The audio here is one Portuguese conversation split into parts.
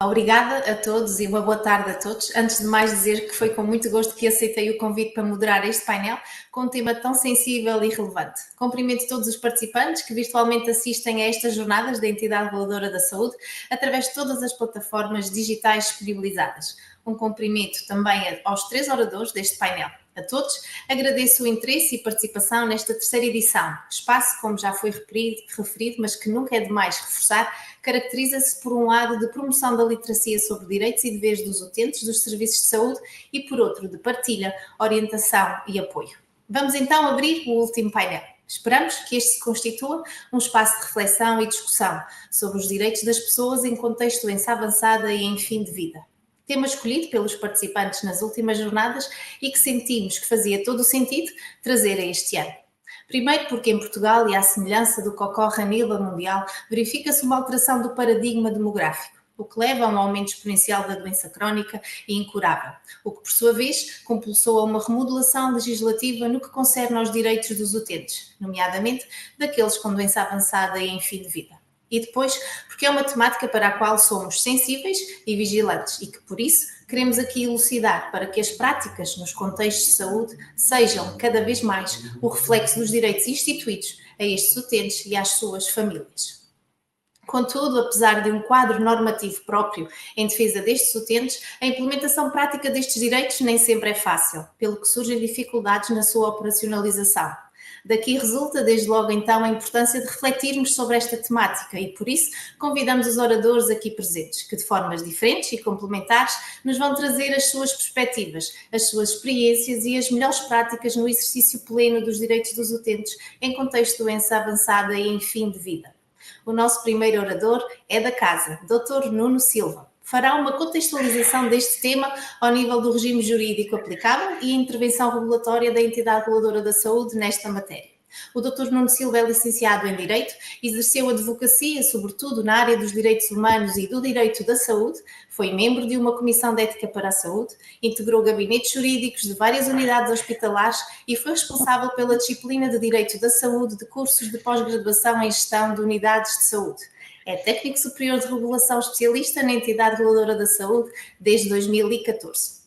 Obrigada a todos e uma boa tarde a todos. Antes de mais dizer que foi com muito gosto que aceitei o convite para moderar este painel com um tema tão sensível e relevante. Cumprimento todos os participantes que virtualmente assistem a estas jornadas da Entidade Reguladora da Saúde através de todas as plataformas digitais disponibilizadas. Um cumprimento também aos 3 oradores deste painel. A todos, agradeço o interesse e participação nesta terceira edição. Espaço, como já foi referido, mas que nunca é demais reforçar, caracteriza-se por um lado de promoção da literacia sobre direitos e deveres dos utentes dos serviços de saúde e por outro de partilha, orientação e apoio. Vamos então abrir o último painel. Esperamos que este se constitua um espaço de reflexão e discussão sobre os direitos das pessoas em contexto de doença avançada e em fim de vida. Tema escolhido pelos participantes nas últimas jornadas e que sentimos que fazia todo o sentido trazer a este ano. Primeiro porque em Portugal, e à semelhança do que ocorre a nível mundial, verifica-se uma alteração do paradigma demográfico, o que leva a um aumento exponencial da doença crónica e incurável, o que por sua vez compulsou a uma remodelação legislativa no que concerne aos direitos dos utentes, nomeadamente daqueles com doença avançada e em fim de vida. E depois, porque é uma temática para a qual somos sensíveis e vigilantes e que, por isso, queremos aqui elucidar para que as práticas nos contextos de saúde sejam, cada vez mais, o reflexo dos direitos instituídos a estes utentes e às suas famílias. Contudo, apesar de um quadro normativo próprio em defesa destes utentes, a implementação prática destes direitos nem sempre é fácil, pelo que surgem dificuldades na sua operacionalização. Daqui resulta, desde logo então, a importância de refletirmos sobre esta temática e, por isso, convidamos os oradores aqui presentes, que de formas diferentes e complementares nos vão trazer as suas perspectivas, as suas experiências e as melhores práticas no exercício pleno dos direitos dos utentes em contexto de doença avançada e em fim de vida. O nosso primeiro orador é da casa, Dr. Nuno Silva. Fará uma contextualização deste tema ao nível do regime jurídico aplicável e a intervenção regulatória da Entidade Reguladora da Saúde nesta matéria. O Dr. Nuno Silva é licenciado em Direito, exerceu advocacia, sobretudo na área dos direitos humanos e do direito da saúde, foi membro de uma comissão de ética para a saúde, integrou gabinetes jurídicos de várias unidades hospitalares e foi responsável pela disciplina de Direito da Saúde de cursos de pós-graduação em Gestão de Unidades de Saúde. É técnico superior de regulação especialista na Entidade Reguladora da Saúde desde 2014.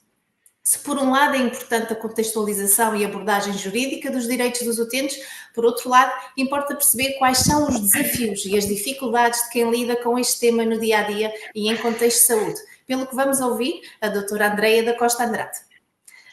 Se por um lado é importante a contextualização e abordagem jurídica dos direitos dos utentes, por outro lado, importa perceber quais são os desafios e as dificuldades de quem lida com este tema no dia-a-dia e em contexto de saúde, pelo que vamos ouvir a doutora Andreia da Costa Andrade.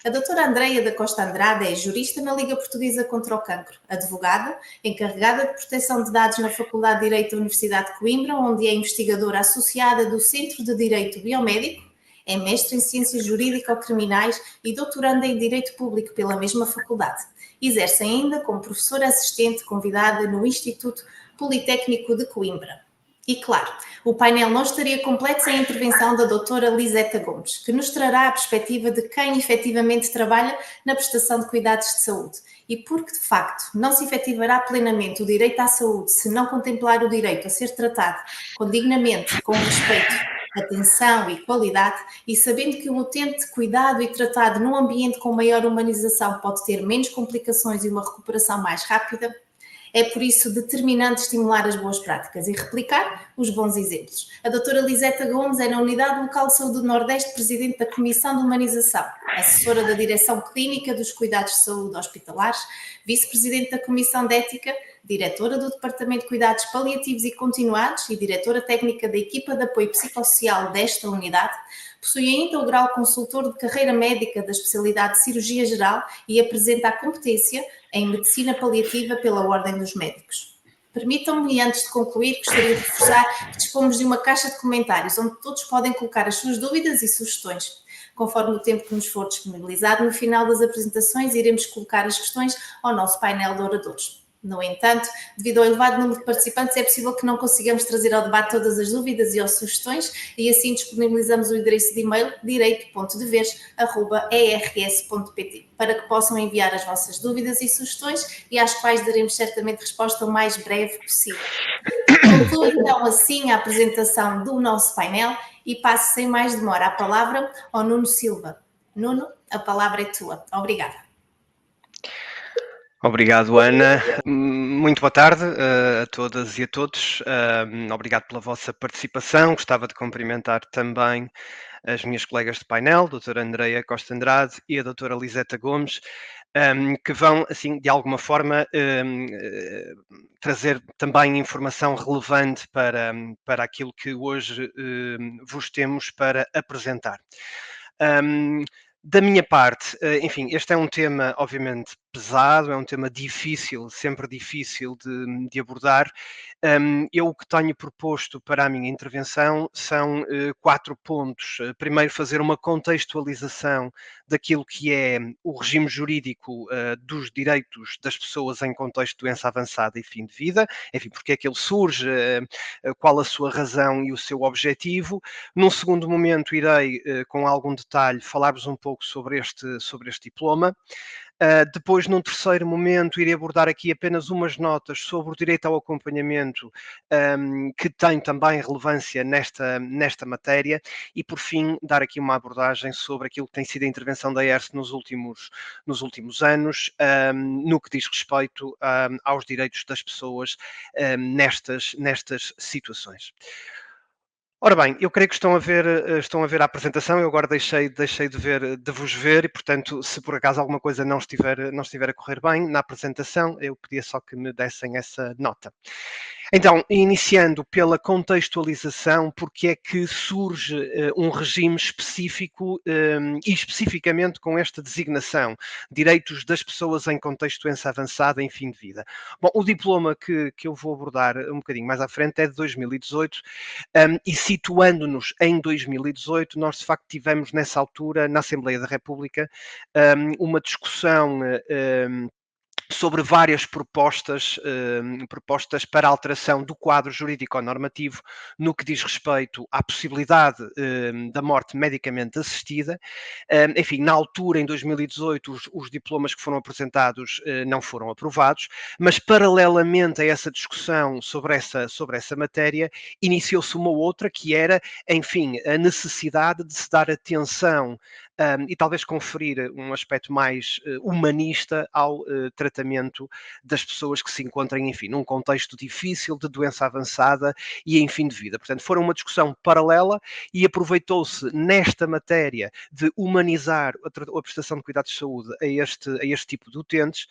A doutora Andreia da Costa Andrade é jurista na Liga Portuguesa contra o Cancro, advogada, encarregada de proteção de dados na Faculdade de Direito da Universidade de Coimbra, onde é investigadora associada do Centro de Direito Biomédico, é mestre em Ciências Jurídico-Criminais e doutoranda em Direito Público pela mesma faculdade. Exerce ainda como professora assistente convidada no Instituto Politécnico de Coimbra. E claro, o painel não estaria completo sem a intervenção da doutora Liseta Gomes, que nos trará a perspectiva de quem efetivamente trabalha na prestação de cuidados de saúde. E porque, de facto, não se efetivará plenamente o direito à saúde se não contemplar o direito a ser tratado com dignamente, com respeito, atenção e qualidade, e sabendo que o utente cuidado e tratado num ambiente com maior humanização pode ter menos complicações e uma recuperação mais rápida, é por isso determinante estimular as boas práticas e replicar os bons exemplos. A doutora Liseta Gomes é na Unidade Local de Saúde do Nordeste, presidente da Comissão de Humanização, assessora da Direção Clínica dos Cuidados de Saúde Hospitalares, vice-presidente da Comissão de Ética, diretora do Departamento de Cuidados Paliativos e Continuados e diretora técnica da equipa de apoio psicossocial desta unidade. Possui ainda o grau consultor de carreira médica da especialidade de Cirurgia Geral e apresenta a competência em Medicina Paliativa pela Ordem dos Médicos. Permitam-me, antes de concluir, gostaria de reforçar que dispomos de uma caixa de comentários onde todos podem colocar as suas dúvidas e sugestões. Conforme o tempo que nos for disponibilizado, no final das apresentações iremos colocar as questões ao nosso painel de oradores. No entanto, devido ao elevado número de participantes, é possível que não consigamos trazer ao debate todas as dúvidas e as sugestões e assim disponibilizamos o endereço de e-mail direito.deveres@ers.pt para que possam enviar as vossas dúvidas e sugestões e às quais daremos certamente resposta o mais breve possível. Concluo então assim a apresentação do nosso painel e passo sem mais demora a palavra ao Nuno Silva. Nuno, a palavra é tua. Obrigada. Obrigado, Ana. Muito boa tarde a todas e a todos. Obrigado pela vossa participação. Gostava de cumprimentar também as minhas colegas de painel, a doutora Andreia Costa Andrade e a doutora Liseta Gomes, que vão, assim, de alguma forma, trazer também informação relevante para aquilo que hoje vos temos para apresentar. Um, da minha parte, enfim, este é um tema obviamente pesado, é um tema difícil, sempre difícil de abordar. Eu o que tenho proposto para a minha intervenção são 4 pontos. Primeiro, fazer uma contextualização daquilo que é o regime jurídico dos direitos das pessoas em contexto de doença avançada e fim de vida, enfim, porque é que ele surge, qual a sua razão e o seu objetivo. Num segundo momento, irei, com algum detalhe, falar-vos um pouco sobre este diploma. Depois, num terceiro momento, irei abordar aqui apenas umas notas sobre o direito ao acompanhamento, que tem também relevância nesta matéria, e por fim, dar aqui uma abordagem sobre aquilo que tem sido a intervenção da ERSE nos últimos anos, no que diz respeito aos direitos das pessoas nestas situações. Ora bem, eu creio que estão a ver a apresentação. Eu agora deixei de vos ver e, portanto, se por acaso alguma coisa não estiver a correr bem na apresentação, eu pedia só que me dessem essa nota. Então, iniciando pela contextualização, porque é que surge um regime específico e especificamente com esta designação, direitos das pessoas em contexto de doença avançada em fim de vida. Bom, o diploma que eu vou abordar um bocadinho mais à frente é de 2018, e situando-nos em 2018, nós de facto tivemos nessa altura, na Assembleia da República, uma discussão sobre várias propostas para alteração do quadro jurídico-normativo no que diz respeito à possibilidade da morte medicamente assistida. Enfim, na altura, em 2018, os diplomas que foram apresentados não foram aprovados, mas paralelamente a essa discussão sobre essa matéria, iniciou-se uma outra que era, enfim, a necessidade de se dar atenção e talvez conferir um aspecto mais humanista ao tratamento das pessoas que se encontrem, enfim, num contexto difícil de doença avançada e em fim de vida. Portanto, foi uma discussão paralela e aproveitou-se nesta matéria de humanizar a prestação de cuidados de saúde a este tipo de utentes,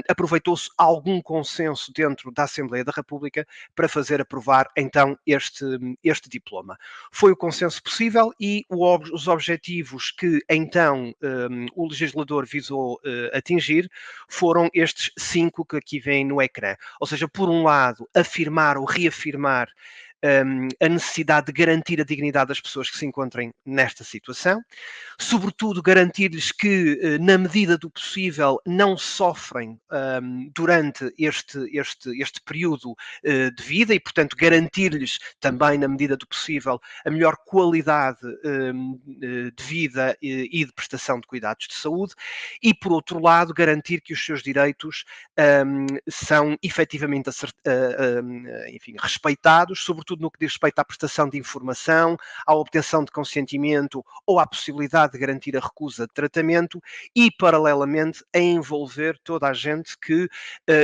aproveitou-se algum consenso dentro da Assembleia da República para fazer aprovar então este diploma. Foi o consenso possível e os objetivos que então o legislador visou atingir foram estes 5 que aqui vêm no ecrã. Ou seja, por um lado, afirmar ou reafirmar a necessidade de garantir a dignidade das pessoas que se encontrem nesta situação, sobretudo garantir-lhes que, na medida do possível, não sofrem durante este período de vida e, portanto, garantir-lhes também, na medida do possível, a melhor qualidade de vida e de prestação de cuidados de saúde e, por outro lado, garantir que os seus direitos são efetivamente enfim, respeitados, sobretudo no que diz respeito à prestação de informação, à obtenção de consentimento ou à possibilidade de garantir a recusa de tratamento e, paralelamente, a envolver toda a gente que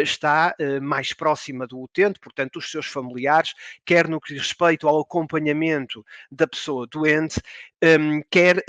está mais próxima do utente, portanto, os seus familiares, quer no que diz respeito ao acompanhamento da pessoa doente, quer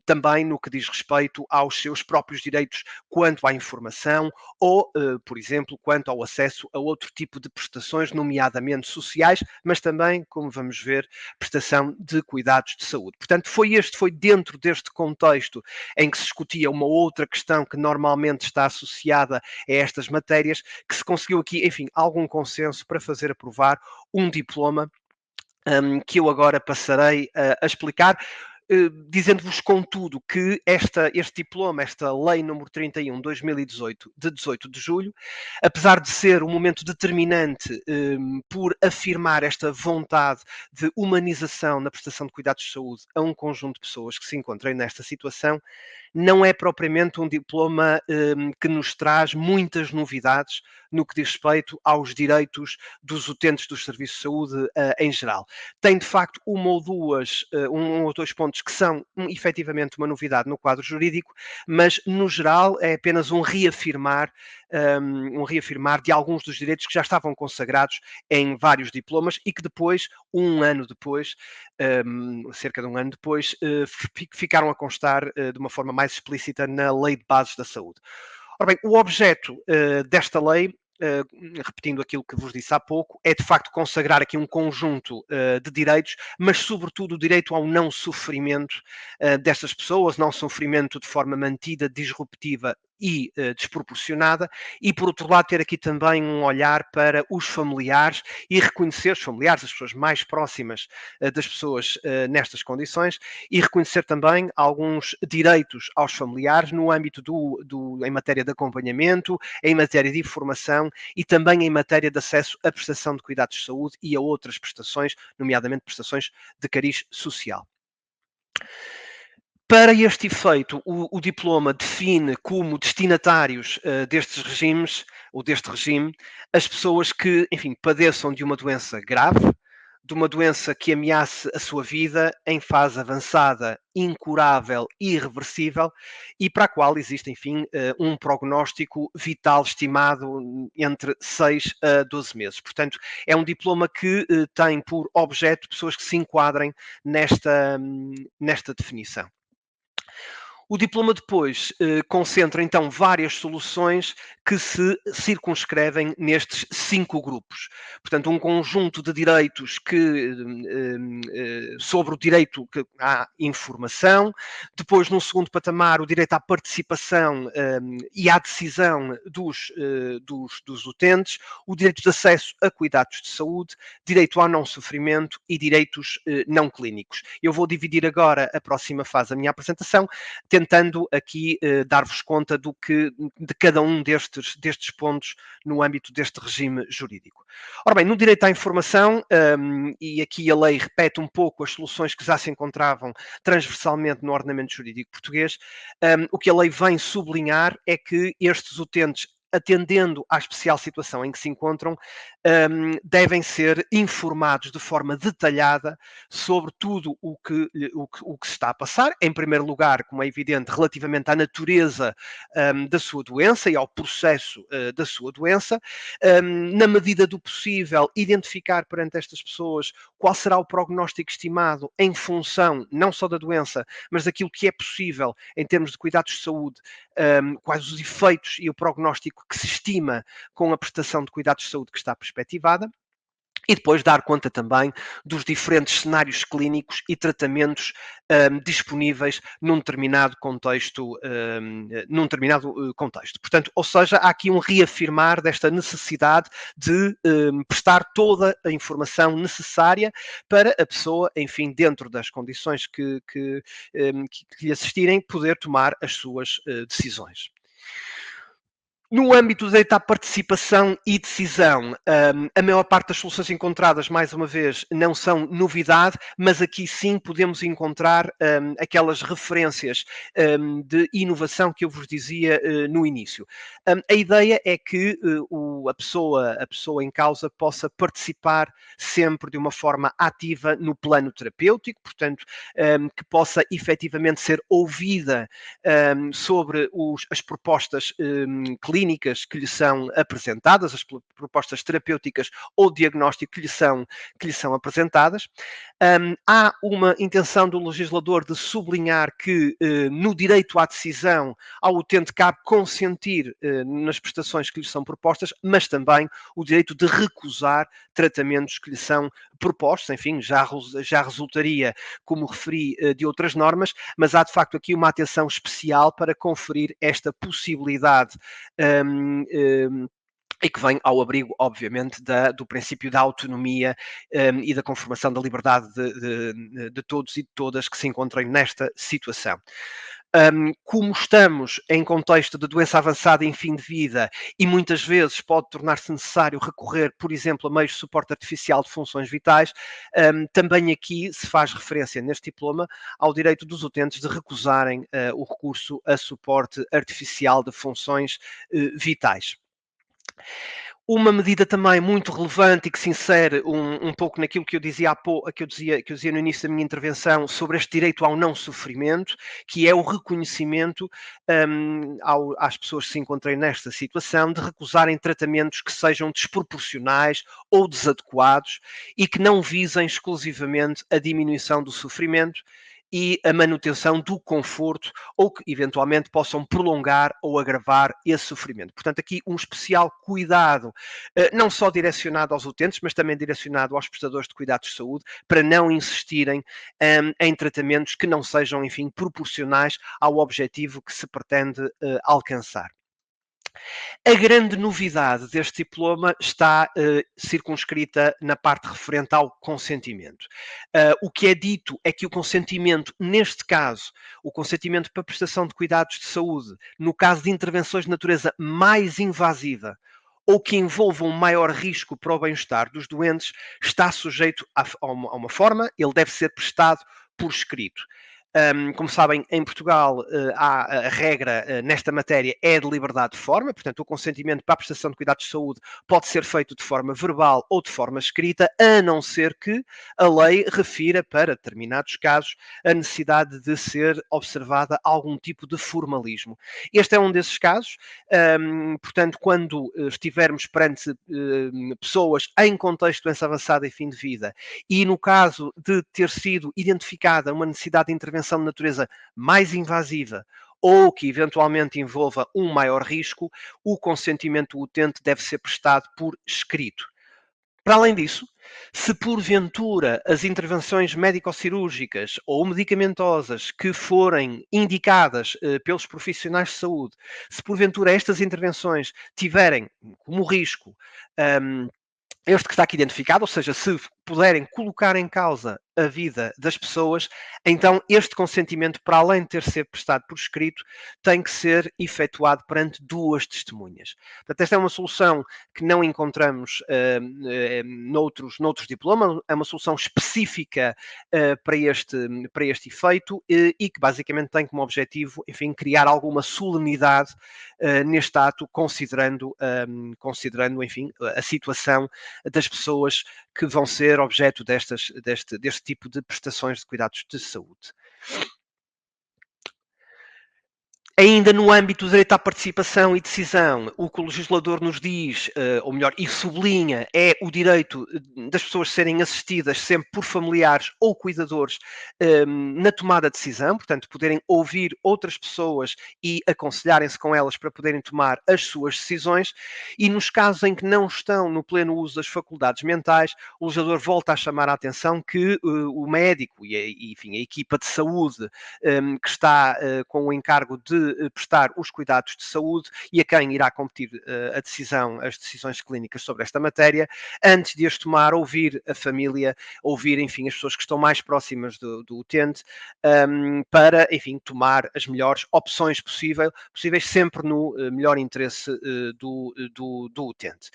também no que diz respeito aos seus próprios direitos quanto à informação ou, por exemplo, quanto ao acesso a outro tipo de prestações, nomeadamente sociais, mas também, como vamos ver, prestação de cuidados de saúde. Portanto, foi dentro deste contexto em que se discutia uma outra questão que normalmente está associada a estas matérias, que se conseguiu aqui, enfim, algum consenso para fazer aprovar um diploma que eu agora passarei a explicar. Dizendo-vos, contudo, que este diploma, esta Lei número 31 de 2018, de 18 de julho, apesar de ser um momento determinante por afirmar esta vontade de humanização na prestação de cuidados de saúde a um conjunto de pessoas que se encontram nesta situação, não é propriamente um diploma que nos traz muitas novidades no que diz respeito aos direitos dos utentes dos serviços de saúde em geral. Tem, de facto, um ou dois pontos que são efetivamente uma novidade no quadro jurídico, mas, no geral, é apenas um reafirmar um reafirmar de alguns dos direitos que já estavam consagrados em vários diplomas e que depois, um ano depois, cerca de um ano depois, ficaram a constar de uma forma mais explícita na Lei de Bases da Saúde. Ora bem, o objeto desta lei, repetindo aquilo que vos disse há pouco, é de facto consagrar aqui um conjunto de direitos, mas sobretudo o direito ao não sofrimento destas pessoas, não sofrimento de forma mantida, disruptiva e desproporcionada, e por outro lado ter aqui também um olhar para os familiares e reconhecer os familiares, as pessoas mais próximas das pessoas nestas condições, e reconhecer também alguns direitos aos familiares no âmbito em matéria de acompanhamento, em matéria de informação e também em matéria de acesso à prestação de cuidados de saúde e a outras prestações, nomeadamente prestações de cariz social. Para este efeito, o diploma define como destinatários destes regimes, ou deste regime, as pessoas que, enfim, padeçam de uma doença grave, de uma doença que ameace a sua vida em fase avançada, incurável e irreversível, e para a qual existe, enfim, um prognóstico vital estimado entre 6 a 12 meses. Portanto, é um diploma que tem por objeto pessoas que se enquadrem nesta definição. O diploma depois concentra então várias soluções que se circunscrevem nestes 5 grupos. Portanto, um conjunto de direitos sobre o direito à informação, depois, num segundo patamar, o direito à participação e à decisão dos utentes, o direito de acesso a cuidados de saúde, direito ao não sofrimento e direitos não clínicos. Eu vou dividir agora a próxima fase da minha apresentação, tentando aqui dar-vos conta de cada um destes pontos no âmbito deste regime jurídico. Ora bem, no direito à informação, e aqui a lei repete um pouco as soluções que já se encontravam transversalmente no ordenamento jurídico português, o que a lei vem sublinhar é que estes utentes, atendendo à especial situação em que se encontram, devem ser informados de forma detalhada sobre tudo o que se está a passar. Em primeiro lugar, como é evidente, relativamente à natureza da sua doença e ao processo da sua doença. Na medida do possível, identificar perante estas pessoas qual será o prognóstico estimado em função não só da doença, mas daquilo que é possível em termos de cuidados de saúde, quais os efeitos e o prognóstico que se estima com a prestação de cuidados de saúde que está perspectivada. E depois dar conta também dos diferentes cenários clínicos e tratamentos disponíveis num determinado contexto. Portanto, ou seja, há aqui um reafirmar desta necessidade de prestar toda a informação necessária para a pessoa, enfim, dentro das condições que lhe assistirem, poder tomar as suas decisões. No âmbito do direito à participação e decisão, a maior parte das soluções encontradas, mais uma vez, não são novidade, mas aqui sim podemos encontrar aquelas referências de inovação que eu vos dizia no início. A ideia é que a pessoa em causa possa participar sempre de uma forma ativa no plano terapêutico, portanto, que possa efetivamente ser ouvida sobre as propostas clínicas que lhe são apresentadas, as propostas terapêuticas ou diagnóstico que lhe são apresentadas. Há uma intenção do legislador de sublinhar que no direito à decisão ao utente cabe consentir nas prestações que lhe são propostas, mas também o direito de recusar tratamentos que lhe são propostos. Enfim, já resultaria, como referi, de outras normas, mas há de facto aqui uma atenção especial para conferir esta possibilidade e que vem ao abrigo, obviamente, do princípio da autonomia e da conformação da liberdade de todos e de todas que se encontrem nesta situação. Como estamos em contexto de doença avançada em fim de vida e muitas vezes pode tornar-se necessário recorrer, por exemplo, a meios de suporte artificial de funções vitais, também aqui se faz referência neste diploma ao direito dos utentes de recusarem o recurso a suporte artificial de funções vitais. Uma medida também muito relevante e que se insere um pouco naquilo que eu dizia que eu dizia no início da minha intervenção sobre este direito ao não sofrimento, que é o reconhecimento às pessoas que se encontrem nesta situação de recusarem tratamentos que sejam desproporcionais ou desadequados e que não visem exclusivamente a diminuição do sofrimento e a manutenção do conforto ou que eventualmente possam prolongar ou agravar esse sofrimento. Portanto, aqui um especial cuidado, não só direcionado aos utentes, mas também direcionado aos prestadores de cuidados de saúde, para não insistirem em tratamentos que não sejam, enfim, proporcionais ao objetivo que se pretende alcançar. A grande novidade deste diploma está circunscrita na parte referente ao consentimento. O que é dito é que o consentimento, neste caso, o consentimento para prestação de cuidados de saúde, no caso de intervenções de natureza mais invasiva ou que envolvam um maior risco para o bem-estar dos doentes, está sujeito a uma forma, ele deve ser prestado por escrito. Como sabem, em Portugal há a regra nesta matéria é de liberdade de forma, portanto, o consentimento para a prestação de cuidados de saúde pode ser feito de forma verbal ou de forma escrita, a não ser que a lei refira para determinados casos a necessidade de ser observada algum tipo de formalismo. Este é um desses casos, portanto, quando estivermos perante pessoas em contexto de doença avançada e fim de vida, e no caso de ter sido identificada uma necessidade de intervenção de natureza mais invasiva ou que eventualmente envolva um maior risco, o consentimento do utente deve ser prestado por escrito. Para além disso, se porventura as intervenções médico-cirúrgicas ou medicamentosas que forem indicadas pelos profissionais de saúde, se porventura estas intervenções tiverem como risco este que está aqui identificado, ou seja, se puderem colocar em causa a vida das pessoas, então este consentimento, para além de ter de ser prestado por escrito, tem que ser efetuado perante duas testemunhas. Portanto, esta é uma solução que não encontramos noutros diplomas, é uma solução específica para este efeito e que basicamente tem como objetivo, enfim, criar alguma solenidade neste ato, considerando, enfim, a situação das pessoas que vão ser objeto deste tipo de prestações de cuidados de saúde. Ainda no âmbito do direito à participação e decisão, o que o legislador nos diz, ou melhor, e sublinha, é o direito das pessoas serem assistidas sempre por familiares ou cuidadores na tomada de decisão, portanto, poderem ouvir outras pessoas e aconselharem-se com elas para poderem tomar as suas decisões, e nos casos em que não estão no pleno uso das faculdades mentais, o legislador volta a chamar a atenção que o médico e enfim, a equipa de saúde que está com o encargo de prestar os cuidados de saúde e a quem irá competir as decisões clínicas sobre esta matéria, antes de as tomar, ouvir a família, ouvir, enfim, as pessoas que estão mais próximas do utente, para, enfim, tomar as melhores opções possíveis, sempre no melhor interesse do utente.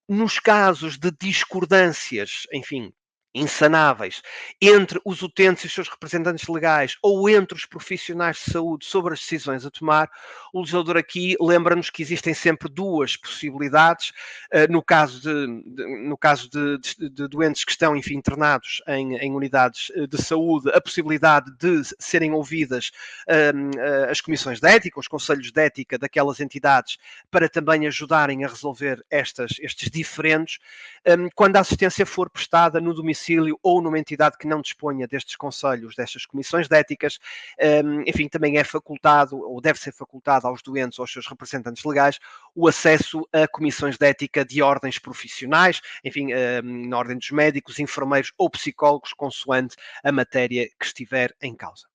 Nos casos de discordâncias, enfim, insanáveis entre os utentes e os seus representantes legais ou entre os profissionais de saúde sobre as decisões a tomar, o legislador aqui lembra-nos que existem sempre duas possibilidades. No caso de doentes que estão, enfim, internados em unidades de saúde, a possibilidade de serem ouvidas as comissões de ética, os conselhos de ética daquelas entidades, para também ajudarem a resolver estes diferendos, quando a assistência for prestada no domicílio ou numa entidade que não disponha destes conselhos, destas comissões de éticas, enfim, também é facultado, ou deve ser facultado aos doentes ou aos seus representantes legais, o acesso a comissões de ética de ordens profissionais, enfim, na ordem dos médicos, enfermeiros ou psicólogos, consoante a matéria que estiver em causa.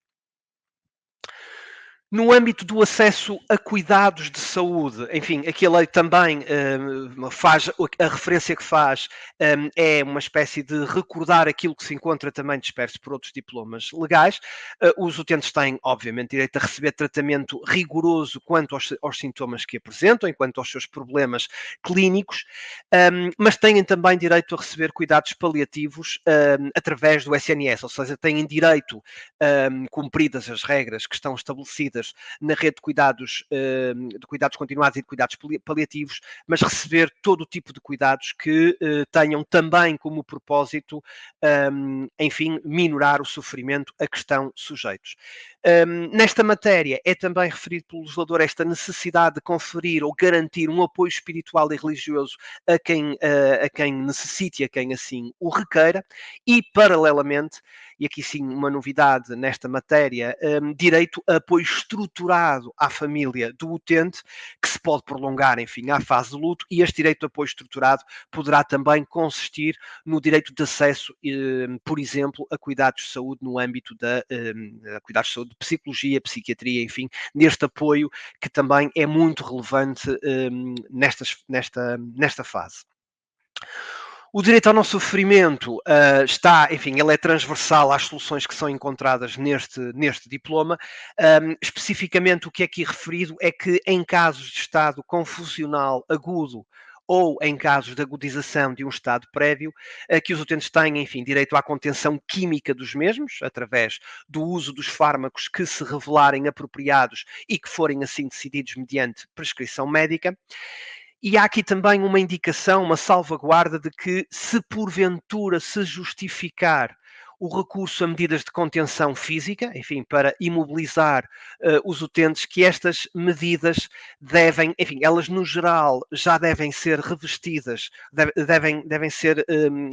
No âmbito do acesso a cuidados de saúde, enfim, aqui a lei também faz, a referência que faz é uma espécie de recordar aquilo que se encontra também disperso por outros diplomas legais. Os utentes têm, obviamente, direito a receber tratamento rigoroso quanto aos sintomas que apresentam, quanto aos seus problemas clínicos, mas têm também direito a receber cuidados paliativos através do SNS, ou seja, têm direito, cumpridas as regras que estão estabelecidas incluídas na rede de cuidados continuados e de cuidados paliativos, mas receber todo o tipo de cuidados que tenham também como propósito, enfim, minorar o sofrimento a que estão sujeitos. Nesta matéria é também referido pelo legislador esta necessidade de conferir ou garantir um apoio espiritual e religioso a quem necessite e a quem assim o requeira, e paralelamente, e aqui sim uma novidade nesta matéria, direito a apoio estruturado à família do utente, que se pode prolongar, enfim, à fase de luto, e este direito de apoio estruturado poderá também consistir no direito de acesso, por exemplo, a cuidados de saúde no âmbito a cuidados de saúde de psicologia, psiquiatria, enfim, neste apoio que também é muito relevante nesta fase. O direito ao não sofrimento está, enfim, ele é transversal às soluções que são encontradas neste diploma. Especificamente, o que é aqui referido é que em casos de estado confusional agudo ou em casos de agudização de um estado prévio, que os utentes têm, enfim, direito à contenção química dos mesmos, através do uso dos fármacos que se revelarem apropriados e que forem assim decididos mediante prescrição médica. E há aqui também uma indicação, uma salvaguarda de que, se porventura se justificar o recurso a medidas de contenção física, enfim, para imobilizar os utentes, que estas medidas devem, enfim, elas no geral já devem ser revestidas, devem ser,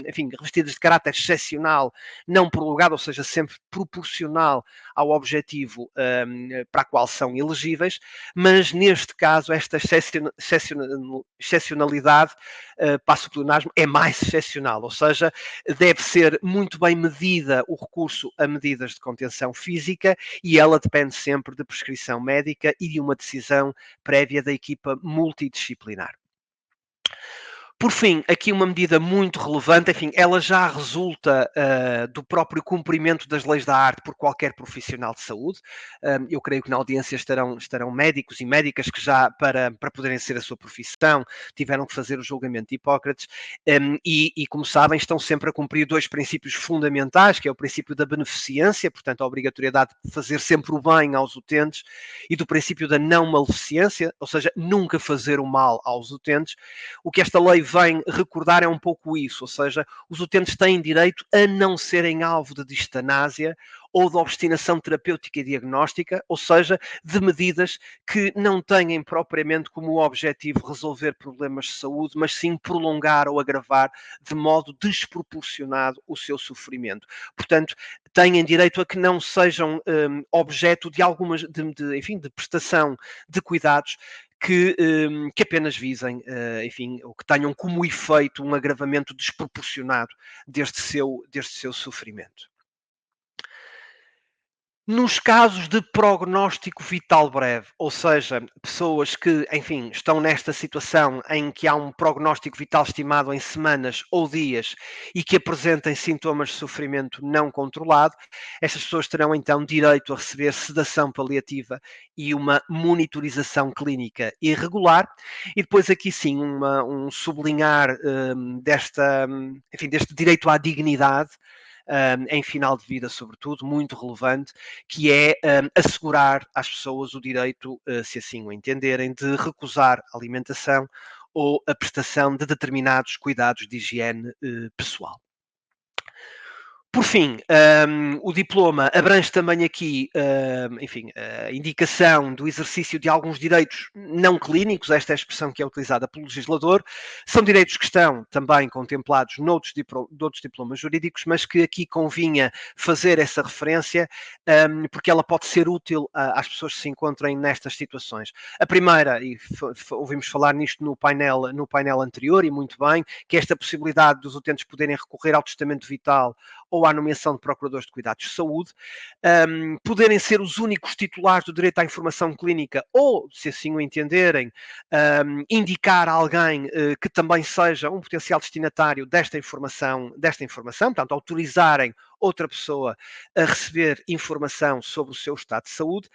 enfim, revestidas de caráter excepcional, não prolongado, ou seja, sempre proporcional ao objetivo para a qual são elegíveis, mas neste caso esta excepcionalidade, passo o pleonasmo, é mais excepcional, ou seja, deve ser muito bem medida o recurso a medidas de contenção física, e ela depende sempre de prescrição médica e de uma decisão prévia da equipa multidisciplinar. Por fim, aqui uma medida muito relevante, enfim, ela já resulta do próprio cumprimento das leis da arte por qualquer profissional de saúde. Eu creio que na audiência estarão médicos e médicas que já, para poderem ser a sua profissão, tiveram que fazer o julgamento de Hipócrates, e, como sabem, estão sempre a cumprir dois princípios fundamentais, que é o princípio da beneficência, portanto, a obrigatoriedade de fazer sempre o bem aos utentes, e do princípio da não maleficência, ou seja, nunca fazer o mal aos utentes. O que esta lei vem recordar é um pouco isso, ou seja, os utentes têm direito a não serem alvo de distanásia ou de obstinação terapêutica e diagnóstica, ou seja, de medidas que não têm propriamente como objetivo resolver problemas de saúde, mas sim prolongar ou agravar de modo desproporcionado o seu sofrimento. Portanto, têm direito a que não sejam objeto de enfim, de prestação de cuidados que apenas visem, enfim, ou que tenham como efeito um agravamento desproporcionado deste seu sofrimento. Nos casos de prognóstico vital breve, ou seja, pessoas que, enfim, estão nesta situação em que há um prognóstico vital estimado em semanas ou dias e que apresentem sintomas de sofrimento não controlado, estas pessoas terão então direito a receber sedação paliativa e uma monitorização clínica irregular. E depois aqui sim um sublinhar deste direito à dignidade, em final de vida, sobretudo, muito relevante, que é assegurar às pessoas o direito, se assim o entenderem, de recusar a alimentação ou a prestação de determinados cuidados de higiene pessoal. Por fim, o diploma abrange também aqui, enfim, a indicação do exercício de alguns direitos não clínicos, esta é a expressão que é utilizada pelo legislador. São direitos que estão também contemplados noutros diplomas jurídicos, mas que aqui convinha fazer essa referência, porque ela pode ser útil às pessoas que se encontrem nestas situações. A primeira, e ouvimos falar nisto no painel anterior, e muito bem, que é esta possibilidade dos utentes poderem recorrer ao testamento vital ou à nomeação de procuradores de cuidados de saúde, poderem ser os únicos titulares do direito à informação clínica ou, se assim o entenderem, indicar alguém que também seja um potencial destinatário desta informação, portanto, autorizarem outra pessoa a receber informação sobre o seu estado de saúde,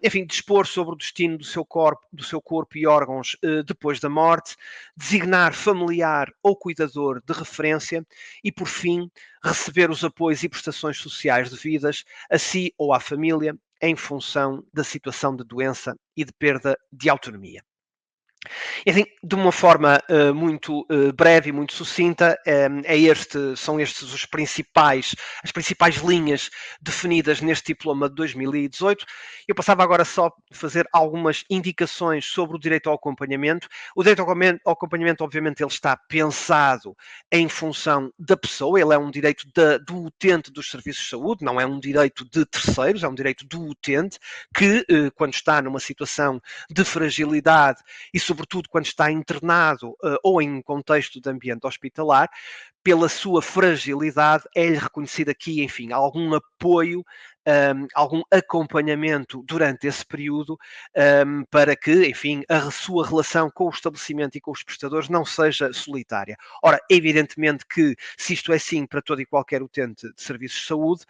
enfim, dispor sobre o destino do seu corpo e órgãos depois da morte, designar familiar ou cuidador de referência e, por fim, receber os apoios e prestações sociais devidas a si ou à família em função da situação de doença e de perda de autonomia. Enfim, de uma forma muito breve e muito sucinta, são estes as principais linhas definidas neste diploma de 2018. Eu passava agora só a fazer algumas indicações sobre o direito ao acompanhamento. O direito ao acompanhamento, obviamente, ele está pensado em função da pessoa, ele é um direito do utente dos serviços de saúde, não é um direito de terceiros, é um direito do utente que, quando está numa situação de fragilidade e, sobretudo, quando está internado ou em contexto de ambiente hospitalar, pela sua fragilidade, é-lhe reconhecido aqui, enfim, algum apoio, algum acompanhamento durante esse período, para que, enfim, a sua relação com o estabelecimento e com os prestadores não seja solitária. Ora, evidentemente que, se isto é sim para todo e qualquer utente de serviços de saúde,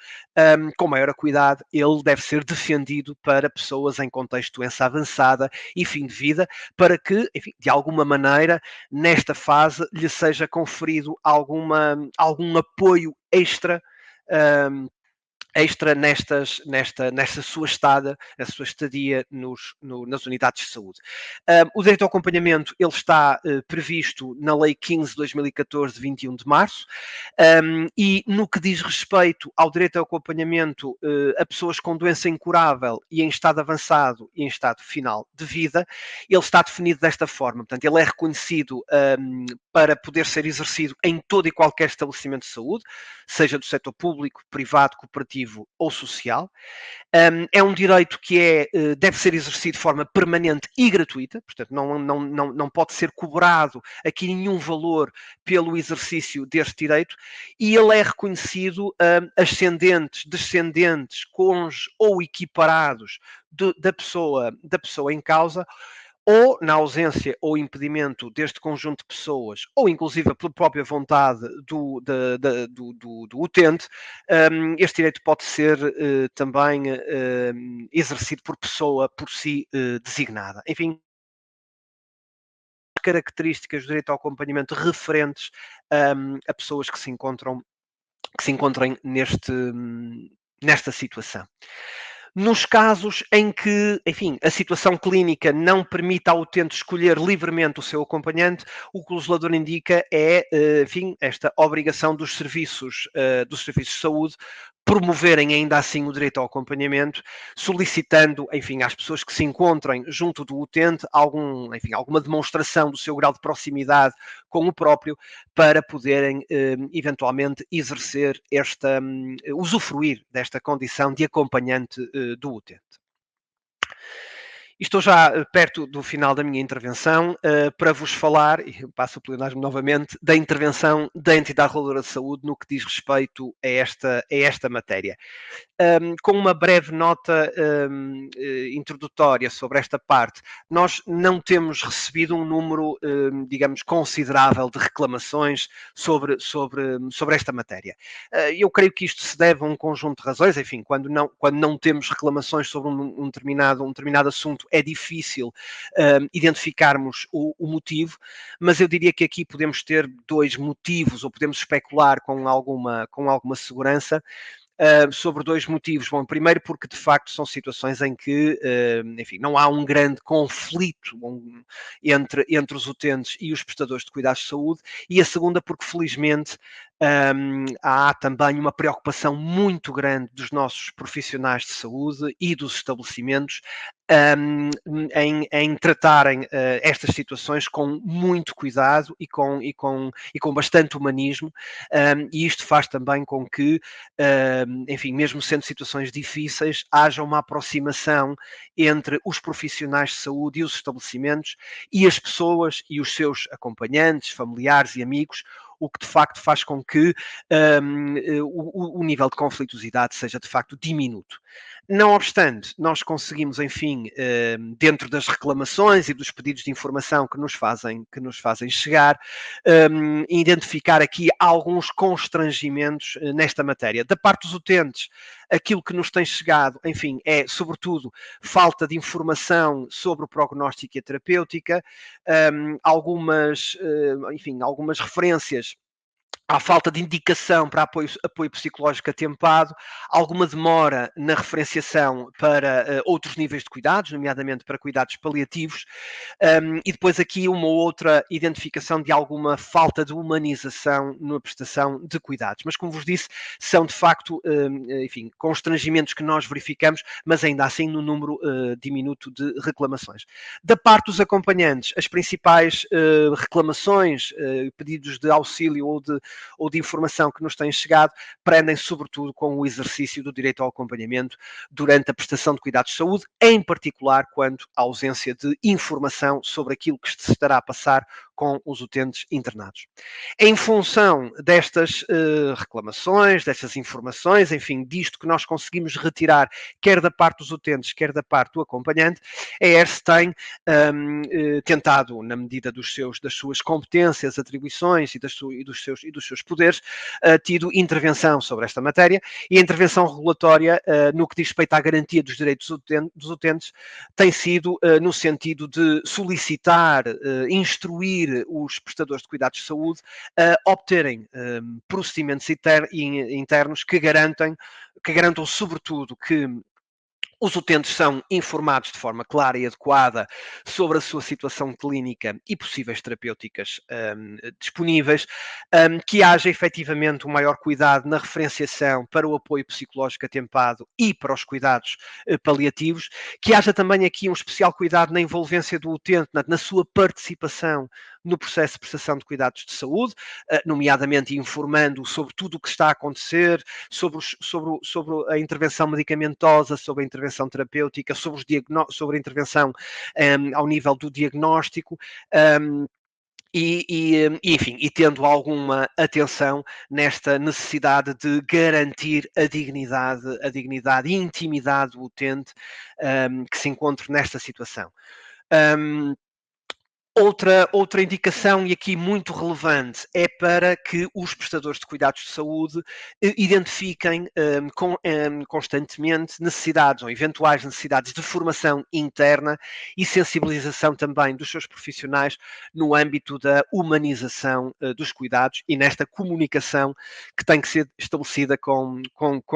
com maior cuidado, ele deve ser defendido para pessoas em contexto de doença avançada e fim de vida, para que, enfim, de alguma maneira, nesta fase, lhe seja conferido algum apoio extra, nesta sua sua estadia nas unidades de saúde. O direito ao acompanhamento ele está previsto na Lei 15 de 2014, de 21 de março, e no que diz respeito ao direito ao acompanhamento a pessoas com doença incurável e em estado avançado e em estado final de vida, ele está definido desta forma. Portanto, ele é reconhecido para poder ser exercido em todo e qualquer estabelecimento de saúde, seja do setor público, privado, cooperativo ou social. É um direito que deve ser exercido de forma permanente e gratuita, portanto não pode ser cobrado aqui nenhum valor pelo exercício deste direito, e ele é reconhecido ascendentes, descendentes, cônjuges ou equiparados da pessoa em causa, ou na ausência ou impedimento deste conjunto de pessoas, ou inclusive pela própria vontade do utente, este direito pode ser também exercido por pessoa por si designada. Enfim, características do direito ao acompanhamento referentes a pessoas que se encontrem nesta situação. Nos casos em que, enfim, a situação clínica não permite ao utente escolher livremente o seu acompanhante, o que o legislador indica é, enfim, esta obrigação dos serviços de saúde promoverem ainda assim o direito ao acompanhamento, solicitando, enfim, às pessoas que se encontrem junto do utente alguma demonstração do seu grau de proximidade com o próprio, para poderem eventualmente exercer usufruir desta condição de acompanhante do utente. Estou já perto do final da minha intervenção para vos falar, e passo o pleonasmo novamente, da intervenção da entidade reguladora de saúde no que diz respeito a esta matéria. Com uma breve nota introdutória sobre esta parte, nós não temos recebido um número, digamos, considerável de reclamações sobre esta matéria. Eu creio que isto se deve a um conjunto de razões, enfim, quando não temos reclamações sobre um determinado assunto, é difícil identificarmos o motivo, mas eu diria que aqui podemos ter dois motivos, ou podemos especular com alguma segurança sobre dois motivos. Bom, primeiro porque de facto são situações em que, enfim, não há um grande conflito entre os utentes e os prestadores de cuidados de saúde, e a segunda porque felizmente há também uma preocupação muito grande dos nossos profissionais de saúde e dos estabelecimentos em tratarem estas situações com muito cuidado e com bastante humanismo, e isto faz também com que, enfim, mesmo sendo situações difíceis, haja uma aproximação entre os profissionais de saúde e os estabelecimentos e as pessoas e os seus acompanhantes, familiares e amigos, o que de facto faz com que o nível de conflituosidade seja de facto diminuto. Não obstante, nós conseguimos, enfim, dentro das reclamações e dos pedidos de informação que nos fazem chegar, identificar aqui alguns constrangimentos nesta matéria. Da parte dos utentes, aquilo que nos tem chegado, enfim, é sobretudo falta de informação sobre o prognóstico e a terapêutica, algumas referências à falta de indicação para apoio psicológico atempado, alguma demora na referenciação para outros níveis de cuidados, nomeadamente para cuidados paliativos, e depois aqui uma outra identificação de alguma falta de humanização na prestação de cuidados. Mas, como vos disse, são de facto, enfim, constrangimentos que nós verificamos, mas ainda assim no número diminuto de reclamações. Da parte dos acompanhantes, as principais reclamações, pedidos de auxílio ou de informação que nos têm chegado, prendem sobretudo com o exercício do direito ao acompanhamento durante a prestação de cuidados de saúde, em particular quanto à ausência de informação sobre aquilo que se estará a passar com os utentes internados. Em função destas reclamações, destas informações, enfim, disto que nós conseguimos retirar, quer da parte dos utentes, quer da parte do acompanhante, a ERS tem tentado, na medida das suas competências, atribuições e dos seus poderes, tido intervenção sobre esta matéria, e a intervenção regulatória, no que diz respeito à garantia dos direitos dos utentes, tem sido no sentido de solicitar, instruir os prestadores de cuidados de saúde a obterem procedimentos internos que garantam sobretudo que os utentes são informados de forma clara e adequada sobre a sua situação clínica e possíveis terapêuticas disponíveis, que haja efetivamente um maior cuidado na referenciação para o apoio psicológico atempado e para os cuidados paliativos, que haja também aqui um especial cuidado na envolvência do utente, na sua participação no processo de prestação de cuidados de saúde, nomeadamente informando sobre tudo o que está a acontecer, sobre a intervenção medicamentosa, sobre a intervenção terapêutica, sobre a intervenção ao nível do diagnóstico. Enfim, tendo alguma atenção nesta necessidade de garantir a dignidade e intimidade do utente que se encontre nesta situação. Outra indicação, e aqui muito relevante, é para que os prestadores de cuidados de saúde identifiquem constantemente necessidades ou eventuais necessidades de formação interna e sensibilização também dos seus profissionais no âmbito da humanização dos cuidados e nesta comunicação que tem que ser estabelecida com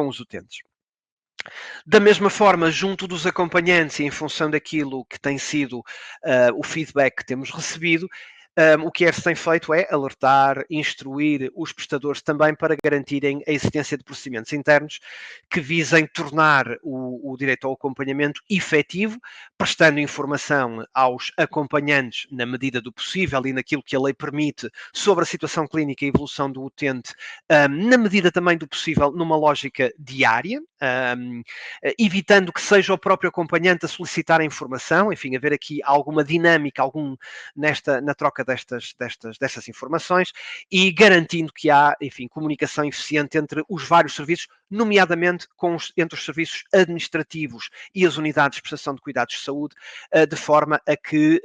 os utentes. Da mesma forma, junto dos acompanhantes e em função daquilo que tem sido o feedback que temos recebido, o que ERS tem feito é alertar, instruir os prestadores também para garantirem a existência de procedimentos internos que visem tornar o direito ao acompanhamento efetivo, prestando informação aos acompanhantes na medida do possível e naquilo que a lei permite sobre a situação clínica e evolução do utente, na medida também do possível, numa lógica diária, evitando que seja o próprio acompanhante a solicitar a informação, enfim, haver aqui alguma dinâmica, na troca destas informações, e garantindo que há, enfim, comunicação eficiente entre os vários serviços, nomeadamente entre os serviços administrativos e as unidades de prestação de cuidados de saúde, de forma a que,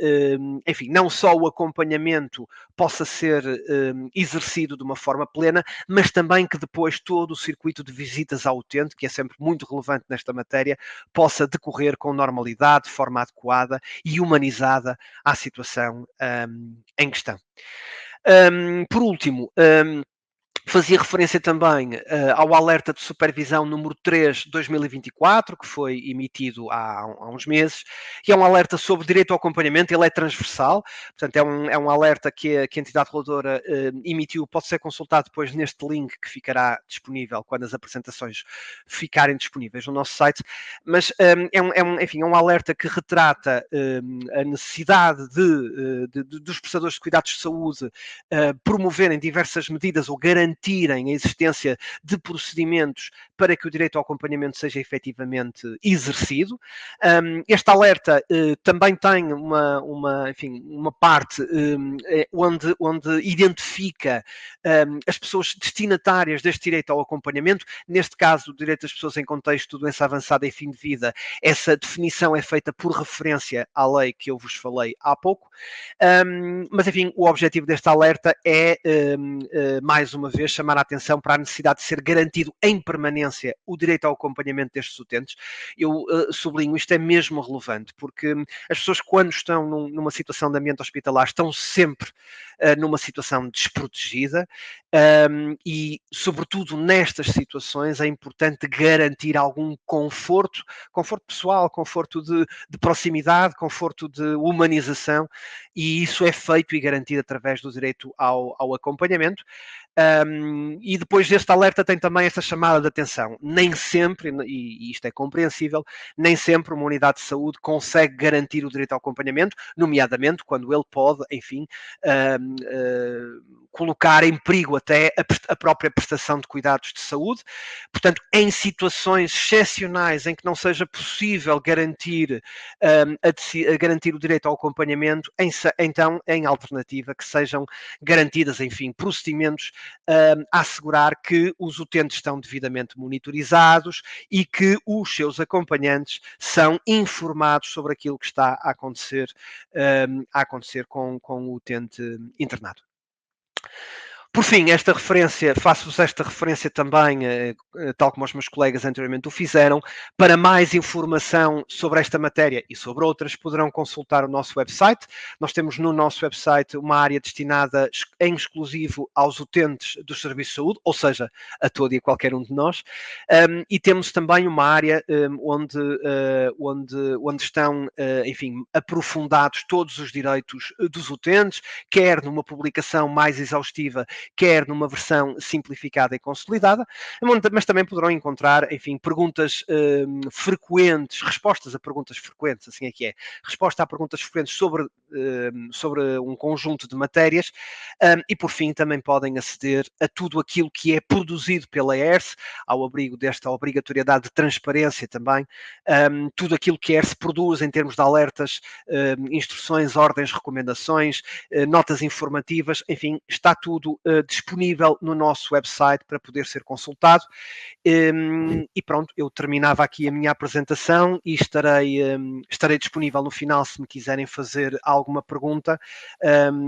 enfim, não só o acompanhamento possa ser exercido de uma forma plena, mas também que depois todo o circuito de visitas ao utente, que é sempre muito relevante nesta matéria, possa decorrer com normalidade, de forma adequada e humanizada à situação em questão. Por último, fazia referência também ao alerta de supervisão número 3 de 2024, que foi emitido há uns meses, e é um alerta sobre direito ao acompanhamento. Ele é transversal, portanto é um alerta que a entidade reguladora emitiu, pode ser consultado depois neste link que ficará disponível quando as apresentações ficarem disponíveis no nosso site, mas enfim, é um alerta que retrata a necessidade dos prestadores de cuidados de saúde promoverem diversas medidas ou garantias garantirem a existência de procedimentos para que o direito ao acompanhamento seja efetivamente exercido. Este alerta também tem uma parte onde identifica as pessoas destinatárias deste direito ao acompanhamento, neste caso o direito das pessoas em contexto de doença avançada e fim de vida. Essa definição é feita por referência à lei que eu vos falei há pouco, mas enfim, o objetivo deste alerta é, mais uma vez, chamar a atenção para a necessidade de ser garantido em permanência o direito ao acompanhamento destes utentes. Eu sublinho, isto é mesmo relevante, porque as pessoas, quando estão numa situação de ambiente hospitalar, estão sempre numa situação desprotegida, e, sobretudo nestas situações, é importante garantir algum conforto pessoal, conforto de proximidade, conforto de humanização, e isso é feito e garantido através do direito ao acompanhamento. E depois deste alerta tem também esta chamada de atenção. Nem sempre, e isto é compreensível, nem sempre uma unidade de saúde consegue garantir o direito ao acompanhamento, nomeadamente quando ele pode, enfim, colocar em perigo até a própria prestação de cuidados de saúde. Portanto, em situações excepcionais em que não seja possível garantir o direito ao acompanhamento, então, em alternativa, que sejam garantidas, enfim, procedimentos a assegurar que os utentes estão devidamente monitorizados e que os seus acompanhantes são informados sobre aquilo que está a acontecer com o utente internado. Por fim, faço-vos esta referência também, tal como os meus colegas anteriormente o fizeram. Para mais informação sobre esta matéria e sobre outras, poderão consultar o nosso website. Nós temos no nosso website uma área destinada em exclusivo aos utentes dos serviços de saúde, ou seja, a todo e a qualquer um de nós. E temos também uma área onde estão, enfim, aprofundados todos os direitos dos utentes, quer numa publicação mais exaustiva, quer numa versão simplificada e consolidada, mas também poderão encontrar, enfim, perguntas frequentes, respostas a perguntas frequentes, assim é que é, resposta a perguntas frequentes sobre um conjunto de matérias, e por fim também podem aceder a tudo aquilo que é produzido pela ERSE, ao abrigo desta obrigatoriedade de transparência também, tudo aquilo que a ERSE produz em termos de alertas, instruções, ordens, recomendações, notas informativas, enfim, está tudo disponível no nosso website para poder ser consultado. E pronto, eu terminava aqui a minha apresentação e estarei disponível no final se me quiserem fazer alguma pergunta.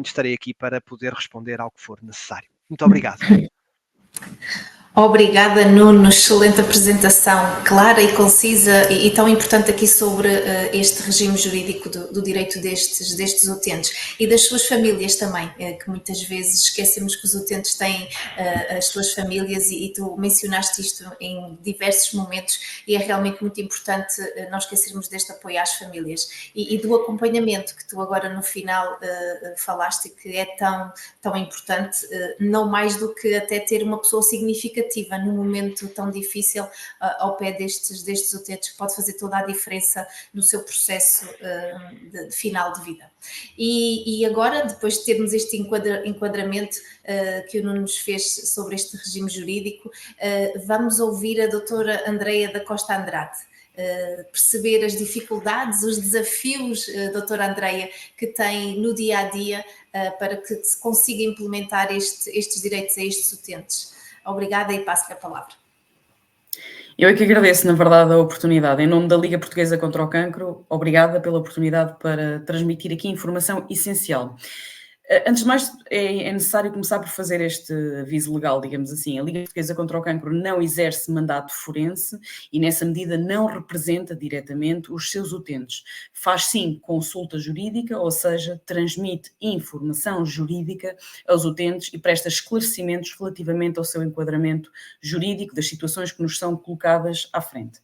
Estarei aqui para poder responder ao que for necessário. Muito obrigado. Obrigada, Nuno. Excelente apresentação, clara e concisa e tão importante aqui sobre este regime jurídico do direito destes utentes e das suas famílias também, que muitas vezes esquecemos que os utentes têm as suas famílias e tu mencionaste isto em diversos momentos e é realmente muito importante não esquecermos deste apoio às famílias e do acompanhamento que tu agora no final falaste que é tão importante, não mais do que até ter uma pessoa significativa num momento tão difícil ao pé destes utentes, que pode fazer toda a diferença no seu processo de final de vida. E agora, depois de termos este enquadramento que o Nuno nos fez sobre este regime jurídico, vamos ouvir a doutora Andreia da Costa Andrade. Perceber as dificuldades, os desafios, doutora Andreia, que tem no dia-a-dia para que se consiga implementar estes direitos a estes utentes. Obrigada e passo-lhe a palavra. Eu é que agradeço, na verdade, a oportunidade. Em nome da Liga Portuguesa contra o Cancro, obrigada pela oportunidade para transmitir aqui informação essencial. Antes de mais, é necessário começar por fazer este aviso legal, digamos assim. A Liga Portuguesa contra o Cancro não exerce mandato forense e, nessa medida, não representa diretamente os seus utentes. Faz, sim, consulta jurídica, ou seja, transmite informação jurídica aos utentes e presta esclarecimentos relativamente ao seu enquadramento jurídico das situações que nos são colocadas à frente.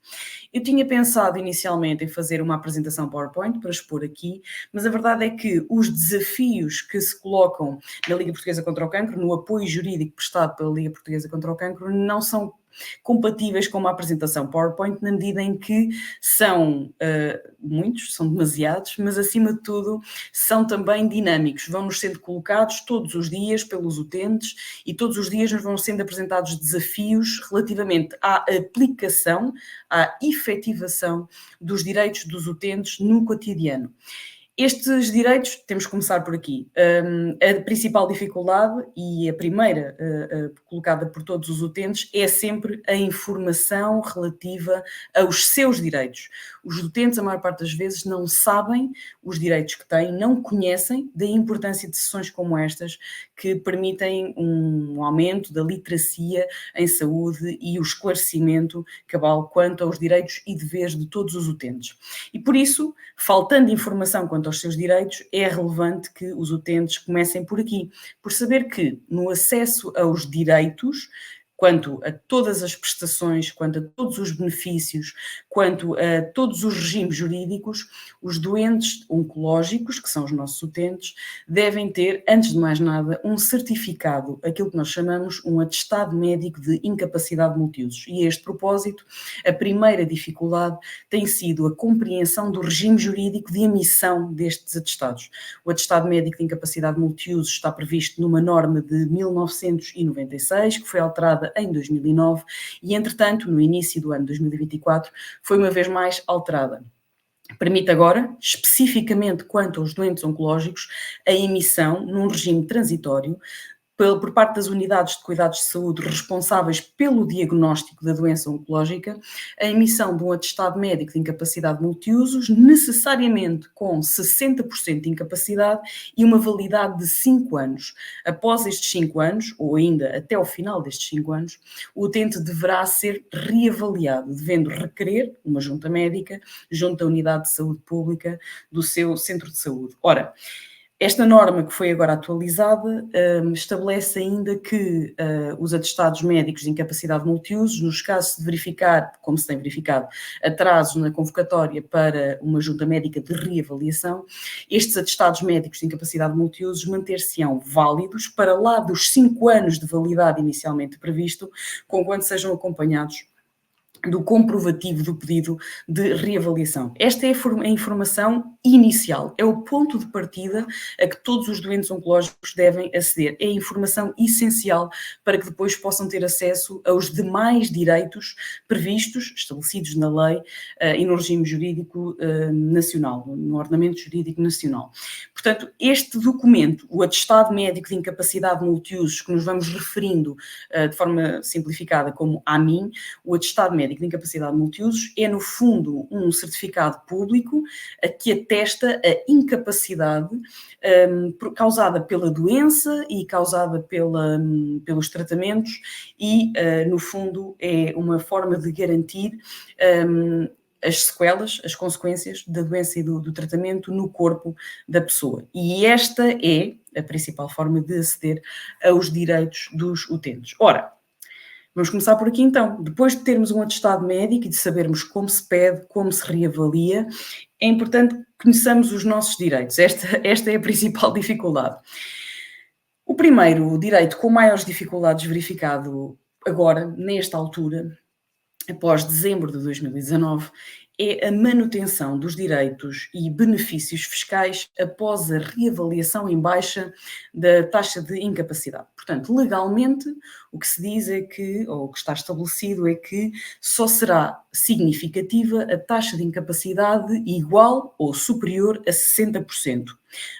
Eu tinha pensado inicialmente em fazer uma apresentação PowerPoint para expor aqui, mas a verdade é que os desafios que se colocam na Liga Portuguesa contra o Cancro, no apoio jurídico prestado pela Liga Portuguesa contra o Cancro, não são compatíveis com uma apresentação PowerPoint, na medida em que são muitos, são demasiados, mas acima de tudo são também dinâmicos, vão-nos sendo colocados todos os dias pelos utentes e todos os dias nos vão sendo apresentados desafios relativamente à aplicação, à efetivação dos direitos dos utentes no cotidiano. Estes direitos, temos que começar por aqui. A principal dificuldade e a primeira colocada por todos os utentes é sempre a informação relativa aos seus direitos. Os utentes, a maior parte das vezes, não sabem os direitos que têm, não conhecem, da importância de sessões como estas, que permitem um aumento da literacia em saúde e o esclarecimento cabal quanto aos direitos e deveres de todos os utentes. E por isso, faltando informação quanto aos seus direitos, é relevante que os utentes comecem por aqui, por saber que no acesso aos direitos, quanto a todas as prestações, quanto a todos os benefícios, quanto a todos os regimes jurídicos, os doentes oncológicos, que são os nossos utentes, devem ter, antes de mais nada, um certificado, aquilo que nós chamamos um atestado médico de incapacidade multiusos. E a este propósito, a primeira dificuldade tem sido a compreensão do regime jurídico de emissão destes atestados. O atestado médico de incapacidade multiusos está previsto numa norma de 1996, que foi alterada em 2009 e, entretanto, no início do ano 2024, foi uma vez mais alterada. Permite agora, especificamente quanto aos doentes oncológicos, a emissão, num regime transitório, por parte das unidades de cuidados de saúde responsáveis pelo diagnóstico da doença oncológica, a emissão de um atestado médico de incapacidade multiusos, necessariamente com 60% de incapacidade e uma validade de 5 anos. Após estes 5 anos, ou ainda até ao final destes 5 anos, o utente deverá ser reavaliado, devendo requerer uma junta médica junto à unidade de saúde pública do seu centro de saúde. Ora, esta norma que foi agora atualizada estabelece ainda que os atestados médicos de incapacidade multiusos, nos casos de verificar, como se tem verificado, atrasos na convocatória para uma junta médica de reavaliação, estes atestados médicos de incapacidade multiusos manter-se-ão válidos para lá dos 5 anos de validade inicialmente previsto, conquanto sejam acompanhados do comprovativo do pedido de reavaliação. Esta é a informação inicial, é o ponto de partida a que todos os doentes oncológicos devem aceder. É a informação essencial para que depois possam ter acesso aos demais direitos previstos, estabelecidos na lei e no regime jurídico nacional, no ordenamento jurídico nacional. Portanto, este documento, o atestado médico de incapacidade multiusos, que nos vamos referindo de forma simplificada como AMIM, o atestado médico de incapacidade multiusos é, no fundo, um certificado público que atesta a incapacidade causada pela doença e causada pelos tratamentos e, no fundo, é uma forma de garantir as sequelas, as consequências da doença e do tratamento no corpo da pessoa. E esta é a principal forma de aceder aos direitos dos utentes. Ora, vamos começar por aqui então. Depois de termos um atestado médico e de sabermos como se pede, como se reavalia, é importante que conheçamos os nossos direitos. Esta é a principal dificuldade. O primeiro direito com maiores dificuldades verificado agora, nesta altura, após dezembro de 2019, é a manutenção dos direitos e benefícios fiscais após a reavaliação em baixa da taxa de incapacidade. Portanto, legalmente, o que se diz é que, ou o que está estabelecido é que só será significativa a taxa de incapacidade igual ou superior a 60%.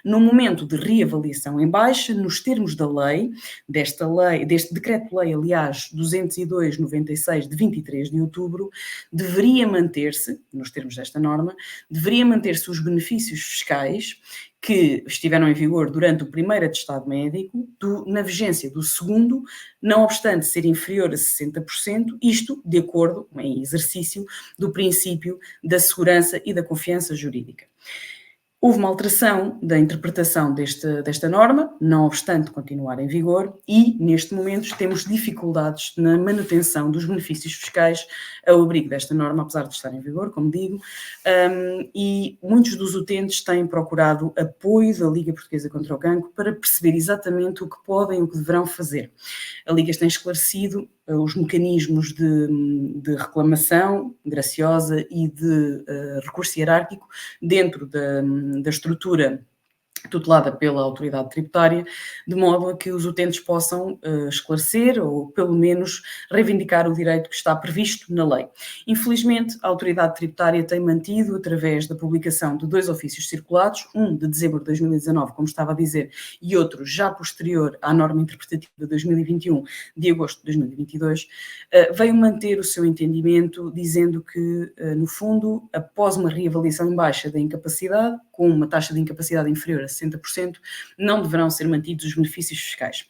No momento de reavaliação em baixa, nos termos da lei, deste decreto-lei, aliás, 202/96, de 23 de outubro, deveria manter-se, nos termos desta norma, deveria manter-se os benefícios fiscais que estiveram em vigor durante o primeiro atestado médico, na vigência do segundo, não obstante ser inferior a 60%, isto de acordo, em exercício, do princípio da segurança e da confiança jurídica. Houve uma alteração da interpretação desta norma, não obstante continuar em vigor, e neste momento temos dificuldades na manutenção dos benefícios fiscais ao abrigo desta norma, apesar de estar em vigor, como digo, e muitos dos utentes têm procurado apoio da Liga Portuguesa contra o Cancro para perceber exatamente o que podem e o que deverão fazer. A Liga tem esclarecido os mecanismos de reclamação graciosa e de recurso hierárquico dentro da estrutura tutelada pela autoridade tributária, de modo a que os utentes possam esclarecer ou, pelo menos, reivindicar o direito que está previsto na lei. Infelizmente, a autoridade tributária tem mantido, através da publicação de 2 ofícios circulados, um de dezembro de 2019, como estava a dizer, e outro já posterior à norma interpretativa de 2021, de agosto de 2022, veio manter o seu entendimento, dizendo que, no fundo, após uma reavaliação em baixa da incapacidade, com uma taxa de incapacidade inferior a 60%, não deverão ser mantidos os benefícios fiscais.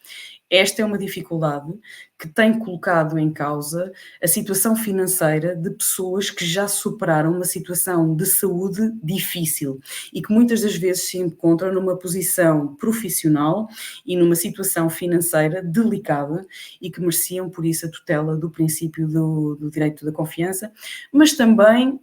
Esta é uma dificuldade que tem colocado em causa a situação financeira de pessoas que já superaram uma situação de saúde difícil e que muitas das vezes se encontram numa posição profissional e numa situação financeira delicada e que mereciam, por isso, a tutela do princípio do direito da confiança, mas também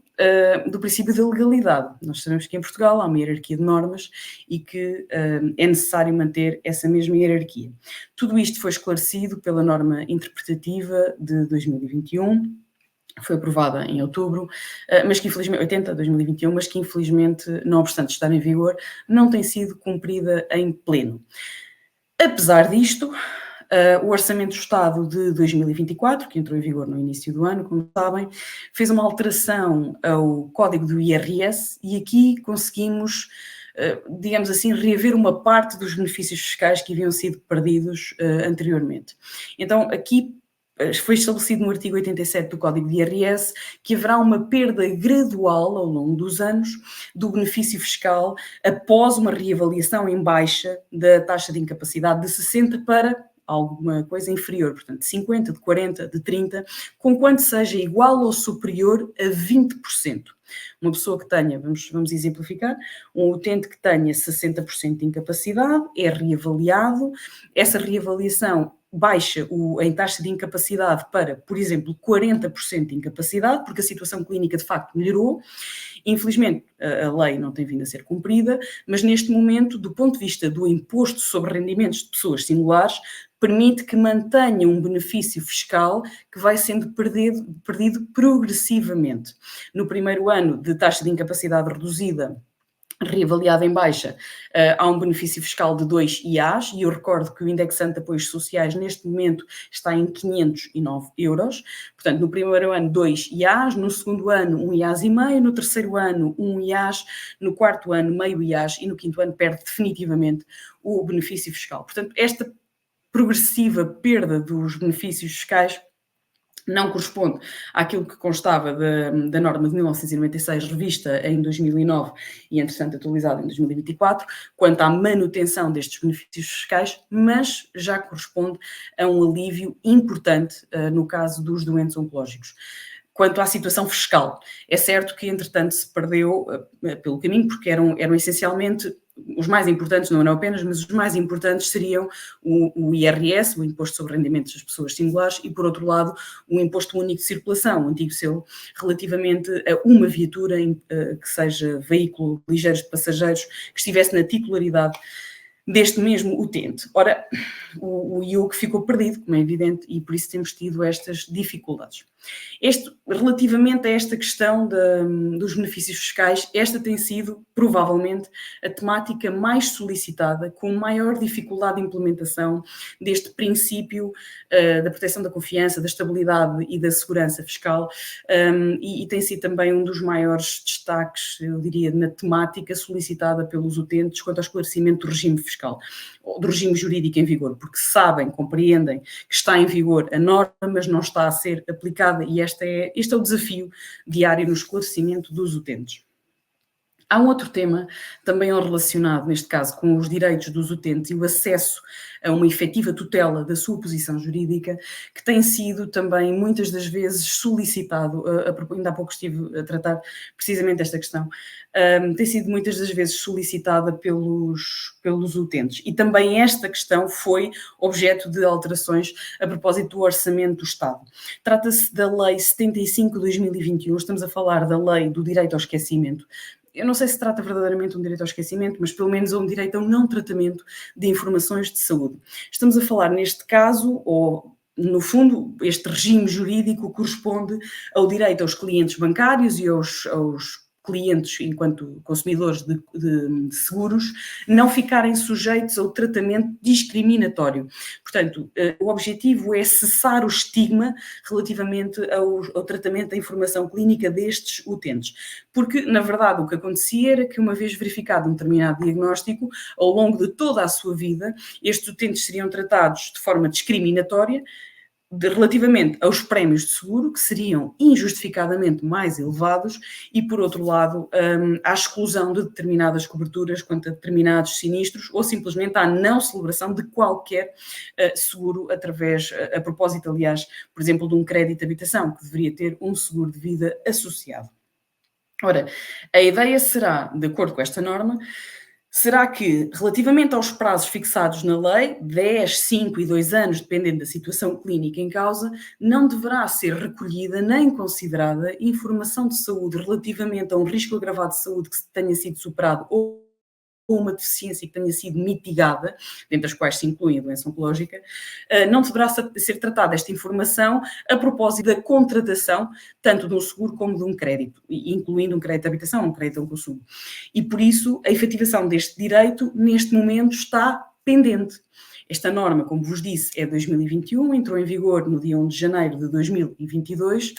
do princípio da legalidade. Nós sabemos que em Portugal há uma hierarquia de normas e que é necessário manter essa mesma hierarquia. Tudo isto foi esclarecido pela norma interpretativa de 2021, foi aprovada em outubro, mas que infelizmente, 80/2021, mas que infelizmente, não obstante estar em vigor, não tem sido cumprida em pleno. Apesar disto, o Orçamento do Estado de 2024, que entrou em vigor no início do ano, como sabem, fez uma alteração ao Código do IRS e aqui conseguimos, digamos assim, reaver uma parte dos benefícios fiscais que haviam sido perdidos anteriormente. Então, aqui foi estabelecido no artigo 87 do Código de IRS que haverá uma perda gradual ao longo dos anos do benefício fiscal após uma reavaliação em baixa da taxa de incapacidade de 60% para alguma coisa inferior, portanto, de 50%, de 40%, de 30%, conquanto seja igual ou superior a 20%. Uma pessoa que tenha, vamos exemplificar, um utente que tenha 60% de incapacidade é reavaliado, essa reavaliação baixa em taxa de incapacidade para, por exemplo, 40% de incapacidade, porque a situação clínica de facto melhorou. Infelizmente, a lei não tem vindo a ser cumprida, mas neste momento, do ponto de vista do imposto sobre rendimentos de pessoas singulares, permite que mantenha um benefício fiscal que vai sendo perdido progressivamente. No primeiro ano de taxa de incapacidade reduzida, reavaliada em baixa, há um benefício fiscal de 2 IAs, e eu recordo que o indexante de apoios sociais neste momento está em 509 euros, portanto no primeiro ano 2 IAs, no segundo ano 1 IAs e meio, no terceiro ano 1 IAs, no quarto ano meio IAs e no quinto ano perde definitivamente o benefício fiscal. Portanto, esta progressiva perda dos benefícios fiscais não corresponde àquilo que constava da norma de 1996, revista em 2009 e, entretanto, atualizada em 2024, quanto à manutenção destes benefícios fiscais, mas já corresponde a um alívio importante no caso dos doentes oncológicos. Quanto à situação fiscal, é certo que, entretanto, se perdeu pelo caminho, porque eram essencialmente os mais importantes, não eram apenas, mas os mais importantes seriam o IRS, o Imposto sobre Rendimentos das Pessoas Singulares, e, por outro lado, o Imposto Único de Circulação, o antigo SEL, relativamente a uma viatura que seja veículo ligeiro de passageiros, que estivesse na titularidade deste mesmo utente. Ora, o IUC ficou perdido, como é evidente, e por isso temos tido estas dificuldades. Relativamente a esta questão dos benefícios fiscais, esta tem sido, provavelmente, a temática mais solicitada, com maior dificuldade de implementação deste princípio da proteção da confiança, da estabilidade e da segurança fiscal, e tem sido também um dos maiores destaques, eu diria, na temática solicitada pelos utentes quanto ao esclarecimento do regime fiscal, ou do regime jurídico em vigor, porque sabem, compreendem que está em vigor a norma, mas não está a ser aplicada, e este é o desafio diário no esclarecimento dos utentes. Há um outro tema, também relacionado, neste caso, com os direitos dos utentes e o acesso a uma efetiva tutela da sua posição jurídica, que tem sido também, muitas das vezes, solicitado, ainda há pouco estive a tratar precisamente desta questão, tem sido muitas das vezes solicitada pelos utentes. E também esta questão foi objeto de alterações a propósito do Orçamento do Estado. Trata-se da Lei 75 de 2021, estamos a falar da Lei do Direito ao Esquecimento. Eu não sei se trata verdadeiramente de um direito ao esquecimento, mas pelo menos é um direito a um não tratamento de informações de saúde. Estamos a falar neste caso, ou no fundo, este regime jurídico corresponde ao direito aos clientes bancários e aos clientes, enquanto consumidores de seguros, não ficarem sujeitos ao tratamento discriminatório. Portanto, o objetivo é cessar o estigma relativamente ao tratamento da informação clínica destes utentes. Porque, na verdade, o que acontecia era que, uma vez verificado um determinado diagnóstico, ao longo de toda a sua vida, estes utentes seriam tratados de forma discriminatória, relativamente aos prémios de seguro, que seriam injustificadamente mais elevados, e, por outro lado, à exclusão de determinadas coberturas quanto a determinados sinistros, ou simplesmente à não celebração de qualquer seguro a propósito, aliás, por exemplo, de um crédito de habitação, que deveria ter um seguro de vida associado. Ora, a ideia será, de acordo com esta norma, será que, relativamente aos prazos fixados na lei, 10, 5 e 2 anos, dependendo da situação clínica em causa, não deverá ser recolhida nem considerada informação de saúde relativamente a um risco agravado de saúde que tenha sido superado ou uma deficiência que tenha sido mitigada, dentre as quais se inclui a doença oncológica, não deverá ser tratada esta informação a propósito da contratação tanto de um seguro como de um crédito, incluindo um crédito de habitação ou um crédito ao consumo. E por isso a efetivação deste direito neste momento está pendente. Esta norma, como vos disse, é de 2021, entrou em vigor no dia 1 de janeiro de 2022,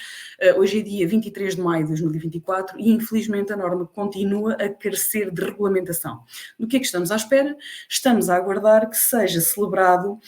hoje é dia 23 de maio de 2024 e, infelizmente, a norma continua a carecer de regulamentação. Do que é que estamos à espera? Estamos a aguardar que seja celebrado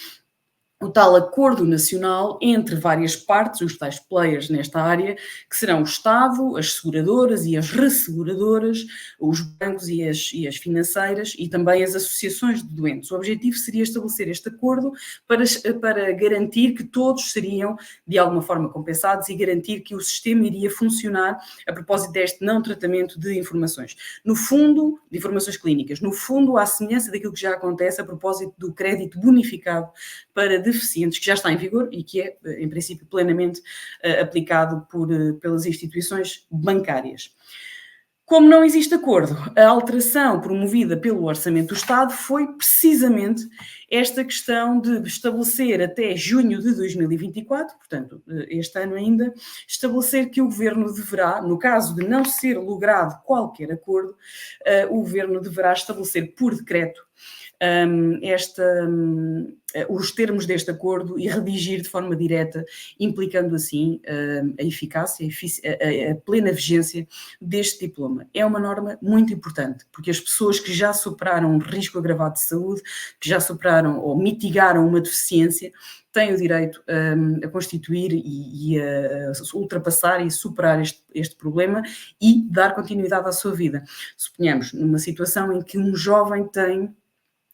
o tal acordo nacional entre várias partes, os tais players nesta área, que serão o Estado, as seguradoras e as resseguradoras, os bancos e as financeiras e também as associações de doentes. O objetivo seria estabelecer este acordo para garantir que todos seriam de alguma forma compensados e garantir que o sistema iria funcionar a propósito deste não tratamento de informações. No fundo, de informações clínicas, no fundo, à semelhança daquilo que já acontece a propósito do crédito bonificado para deficientes, que já está em vigor e que é, em princípio, plenamente aplicado pelas instituições bancárias. Como não existe acordo, a alteração promovida pelo Orçamento do Estado foi precisamente esta questão de estabelecer até junho de 2024, portanto, este ano ainda, estabelecer que o Governo deverá, no caso de não ser logrado qualquer acordo, o Governo deverá estabelecer por decreto os termos deste acordo e redigir de forma direta, implicando assim a eficácia, a plena vigência deste diploma. É uma norma muito importante, porque as pessoas que já superaram um risco agravado de saúde, que já superaram ou mitigaram uma deficiência, têm o direito a constituir e a ultrapassar e superar este problema e dar continuidade à sua vida. Suponhamos, numa situação em que um jovem tem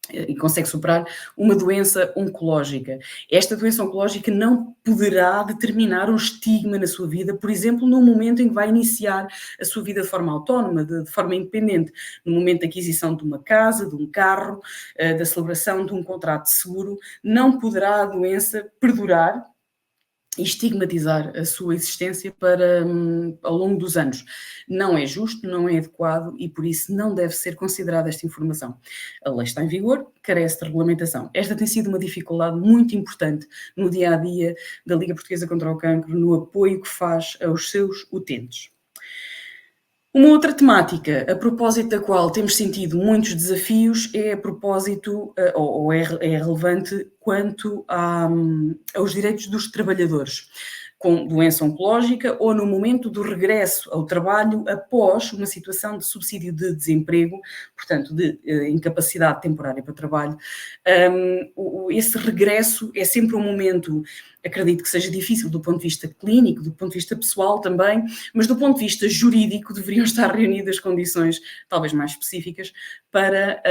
e consegue superar uma doença oncológica. Esta doença oncológica não poderá determinar um estigma na sua vida, por exemplo, no momento em que vai iniciar a sua vida de forma autónoma, de forma independente, no momento da aquisição de uma casa, de um carro, da celebração de um contrato de seguro, não poderá a doença perdurar e estigmatizar a sua existência ao longo dos anos. Não é justo, não é adequado e, por isso, não deve ser considerada esta informação. A lei está em vigor, carece de regulamentação. Esta tem sido uma dificuldade muito importante no dia-a-dia da Liga Portuguesa contra o Cancro, no apoio que faz aos seus utentes. Uma outra temática, a propósito da qual temos sentido muitos desafios, é a propósito, ou é relevante, quanto aos direitos dos trabalhadores. com doença oncológica ou no momento do regresso ao trabalho após uma situação de subsídio de desemprego, portanto, de incapacidade temporária para trabalho. Esse regresso é sempre um momento, acredito que seja difícil do ponto de vista clínico, do ponto de vista pessoal também, mas do ponto de vista jurídico deveriam estar reunidas condições talvez mais específicas para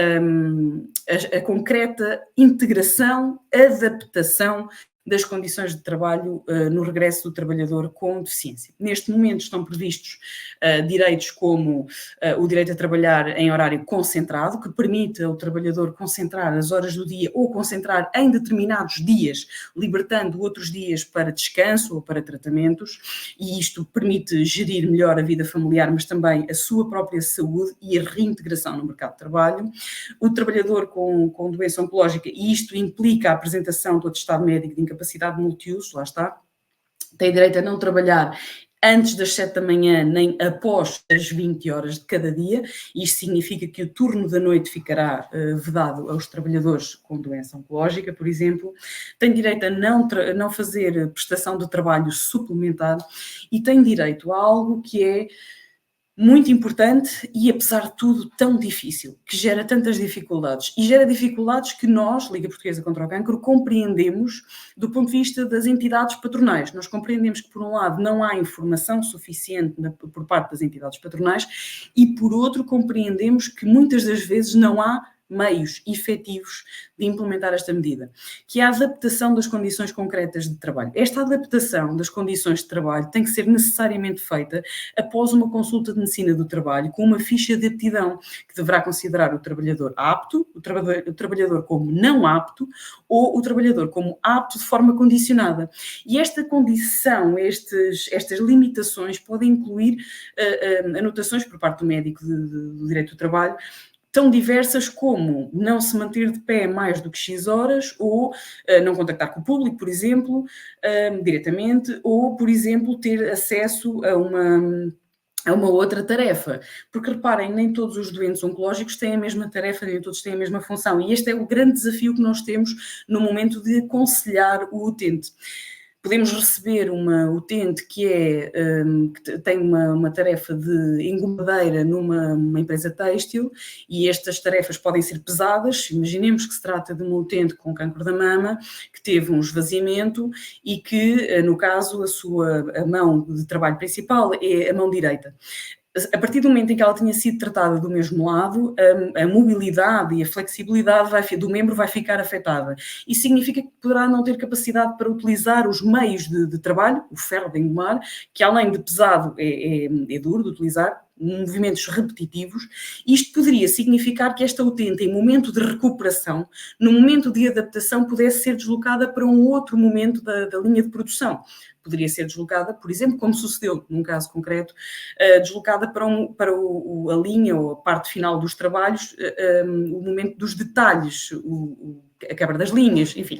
a concreta integração, adaptação das condições de trabalho no regresso do trabalhador com deficiência. Neste momento estão previstos direitos como o direito a trabalhar em horário concentrado, que permite ao trabalhador concentrar as horas do dia ou concentrar em determinados dias, libertando outros dias para descanso ou para tratamentos, e isto permite gerir melhor a vida familiar, mas também a sua própria saúde e a reintegração no mercado de trabalho. O trabalhador com doença oncológica, e isto implica a apresentação do atestado médico de incapacidade multiuso, lá está, tem direito a não trabalhar antes das 7 da manhã, nem após as 20 horas de cada dia. Isto significa que o turno da noite ficará vedado aos trabalhadores com doença oncológica, por exemplo. Tem direito a não fazer prestação de trabalho suplementar e tem direito a algo que é muito importante e, apesar de tudo, tão difícil, que gera tantas dificuldades. E gera dificuldades que nós, Liga Portuguesa contra o Cancro, compreendemos do ponto de vista das entidades patronais. Nós compreendemos que, por um lado, não há informação suficiente por parte das entidades patronais e, por outro, compreendemos que muitas das vezes não há meios efetivos de implementar esta medida, que é a adaptação das condições concretas de trabalho. Esta adaptação das condições de trabalho tem que ser necessariamente feita após uma consulta de medicina do trabalho, com uma ficha de aptidão, que deverá considerar o trabalhador apto, o trabalhador como não apto, ou o trabalhador como apto de forma condicionada. E esta condição, estas limitações podem incluir anotações por parte do médico do direito do trabalho, tão diversas como não se manter de pé mais do que X horas, ou não contactar com o público, por exemplo, diretamente, ou, por exemplo, ter acesso a uma outra tarefa. Porque, reparem, nem todos os doentes oncológicos têm a mesma tarefa, nem todos têm a mesma função. E este é o grande desafio que nós temos no momento de aconselhar o utente. Podemos receber uma utente que tem uma tarefa de engomadeira numa empresa têxtil, e estas tarefas podem ser pesadas. Imaginemos que se trata de uma utente com cancro da mama, que teve um esvaziamento e que, no caso, a mão de trabalho principal é a mão direita. A partir do momento em que ela tinha sido tratada do mesmo lado, a mobilidade e a flexibilidade do membro vai ficar afetada. Isso significa que poderá não ter capacidade para utilizar os meios de trabalho, o ferro de engomar, que além de pesado é duro de utilizar, movimentos repetitivos. Isto poderia significar que esta utente, em momento de recuperação, no momento de adaptação, pudesse ser deslocada para um outro momento da linha de produção. Poderia ser deslocada, por exemplo, como sucedeu num caso concreto, deslocada para a linha ou a parte final dos trabalhos, o momento dos detalhes, a quebra das linhas, enfim.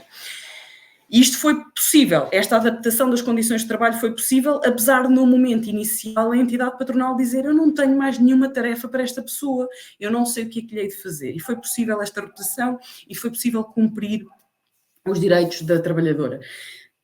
Isto foi possível, esta adaptação das condições de trabalho foi possível, apesar de no momento inicial a entidade patronal dizer: eu não tenho mais nenhuma tarefa para esta pessoa, eu não sei o que é que lhe hei de fazer. E foi possível esta rotação e foi possível cumprir os direitos da trabalhadora.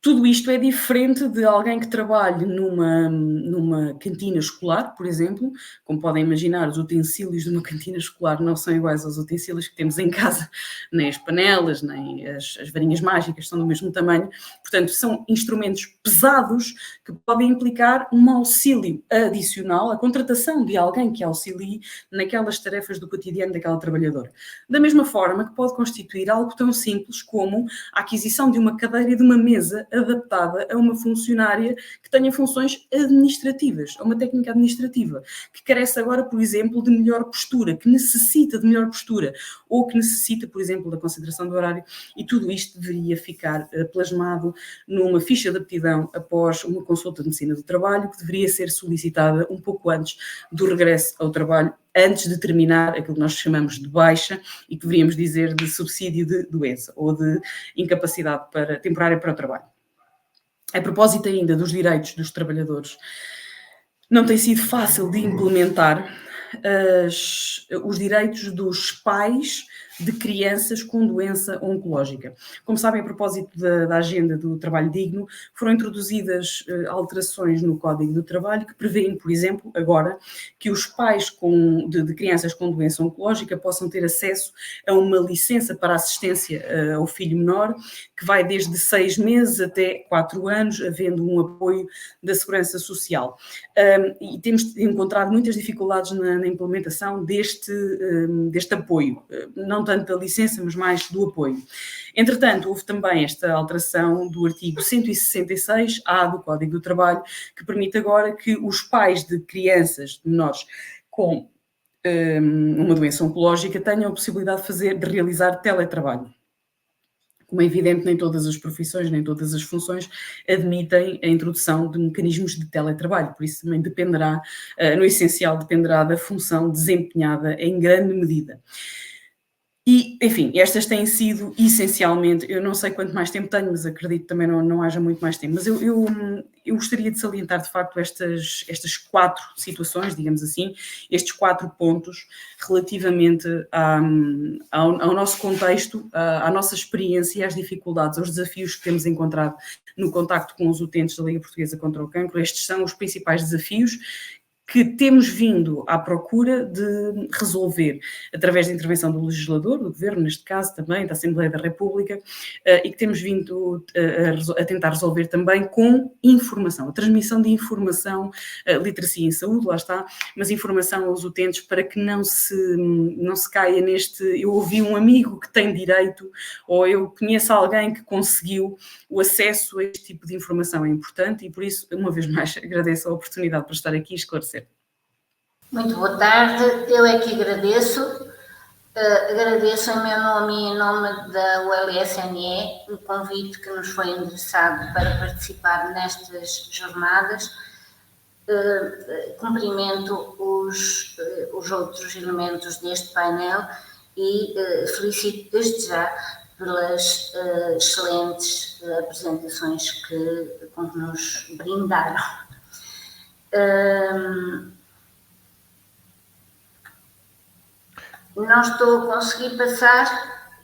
Tudo isto é diferente de alguém que trabalhe numa cantina escolar, por exemplo. Como podem imaginar, os utensílios de uma cantina escolar não são iguais aos utensílios que temos em casa, nem as panelas, nem as varinhas mágicas são do mesmo tamanho. Portanto, são instrumentos pesados que podem implicar um auxílio adicional, a contratação de alguém que auxilie naquelas tarefas do cotidiano daquela trabalhadora. Da mesma forma que pode constituir algo tão simples como a aquisição de uma cadeira e de uma mesa adaptada a uma funcionária que tenha funções administrativas, a uma técnica administrativa, que carece agora, por exemplo, de melhor postura, que necessita de melhor postura, ou que necessita, por exemplo, da consideração do horário, e tudo isto deveria ficar plasmado numa ficha de aptidão após uma consulta de medicina do trabalho, que deveria ser solicitada um pouco antes do regresso ao trabalho, antes de terminar aquilo que nós chamamos de baixa e que deveríamos dizer de subsídio de doença ou de incapacidade temporária para o trabalho. A propósito ainda dos direitos dos trabalhadores, não tem sido fácil de implementar os direitos dos pais de crianças com doença oncológica. Como sabem, a propósito da agenda do trabalho digno, foram introduzidas alterações no Código do Trabalho que prevêem, por exemplo, agora, que os pais de crianças com doença oncológica possam ter acesso a uma licença para assistência ao filho menor, que vai desde 6 meses até 4 anos, havendo um apoio da Segurança Social. E temos encontrado muitas dificuldades na implementação deste apoio, não tanto da licença, mas mais do apoio. Entretanto, houve também esta alteração do artigo 166-A do Código do Trabalho, que permite agora que os pais de crianças, de menores com uma doença oncológica, tenham a possibilidade de realizar teletrabalho. Como é evidente, nem todas as profissões, nem todas as funções admitem a introdução de mecanismos de teletrabalho, por isso também dependerá, no essencial, dependerá da função desempenhada em grande medida. E, enfim, estas têm sido essencialmente, eu não sei quanto mais tempo tenho, mas acredito que também não haja muito mais tempo, mas eu gostaria de salientar de facto estas 4 situações, digamos assim, estes 4 pontos relativamente ao nosso contexto, à nossa experiência, às dificuldades, aos desafios que temos encontrado no contacto com os utentes da Liga Portuguesa contra o Cancro. Estes são os principais desafios que temos vindo à procura de resolver através da intervenção do legislador, do Governo, neste caso também, da Assembleia da República, e que temos vindo a tentar resolver também com informação, a transmissão de informação, literacia em saúde, lá está, mas informação aos utentes para que não se caia neste, eu ouvi um amigo que tem direito, ou eu conheço alguém que conseguiu o acesso a este tipo de informação é importante e por isso, uma vez mais, agradeço a oportunidade para estar aqui e esclarecer. Muito boa tarde, eu é que agradeço em meu nome e em nome da ULSNE o convite que nos foi endereçado para participar nestas jornadas. Cumprimento os outros elementos deste painel e felicito desde já pelas excelentes apresentações com que nos brindaram. Não estou a conseguir passar.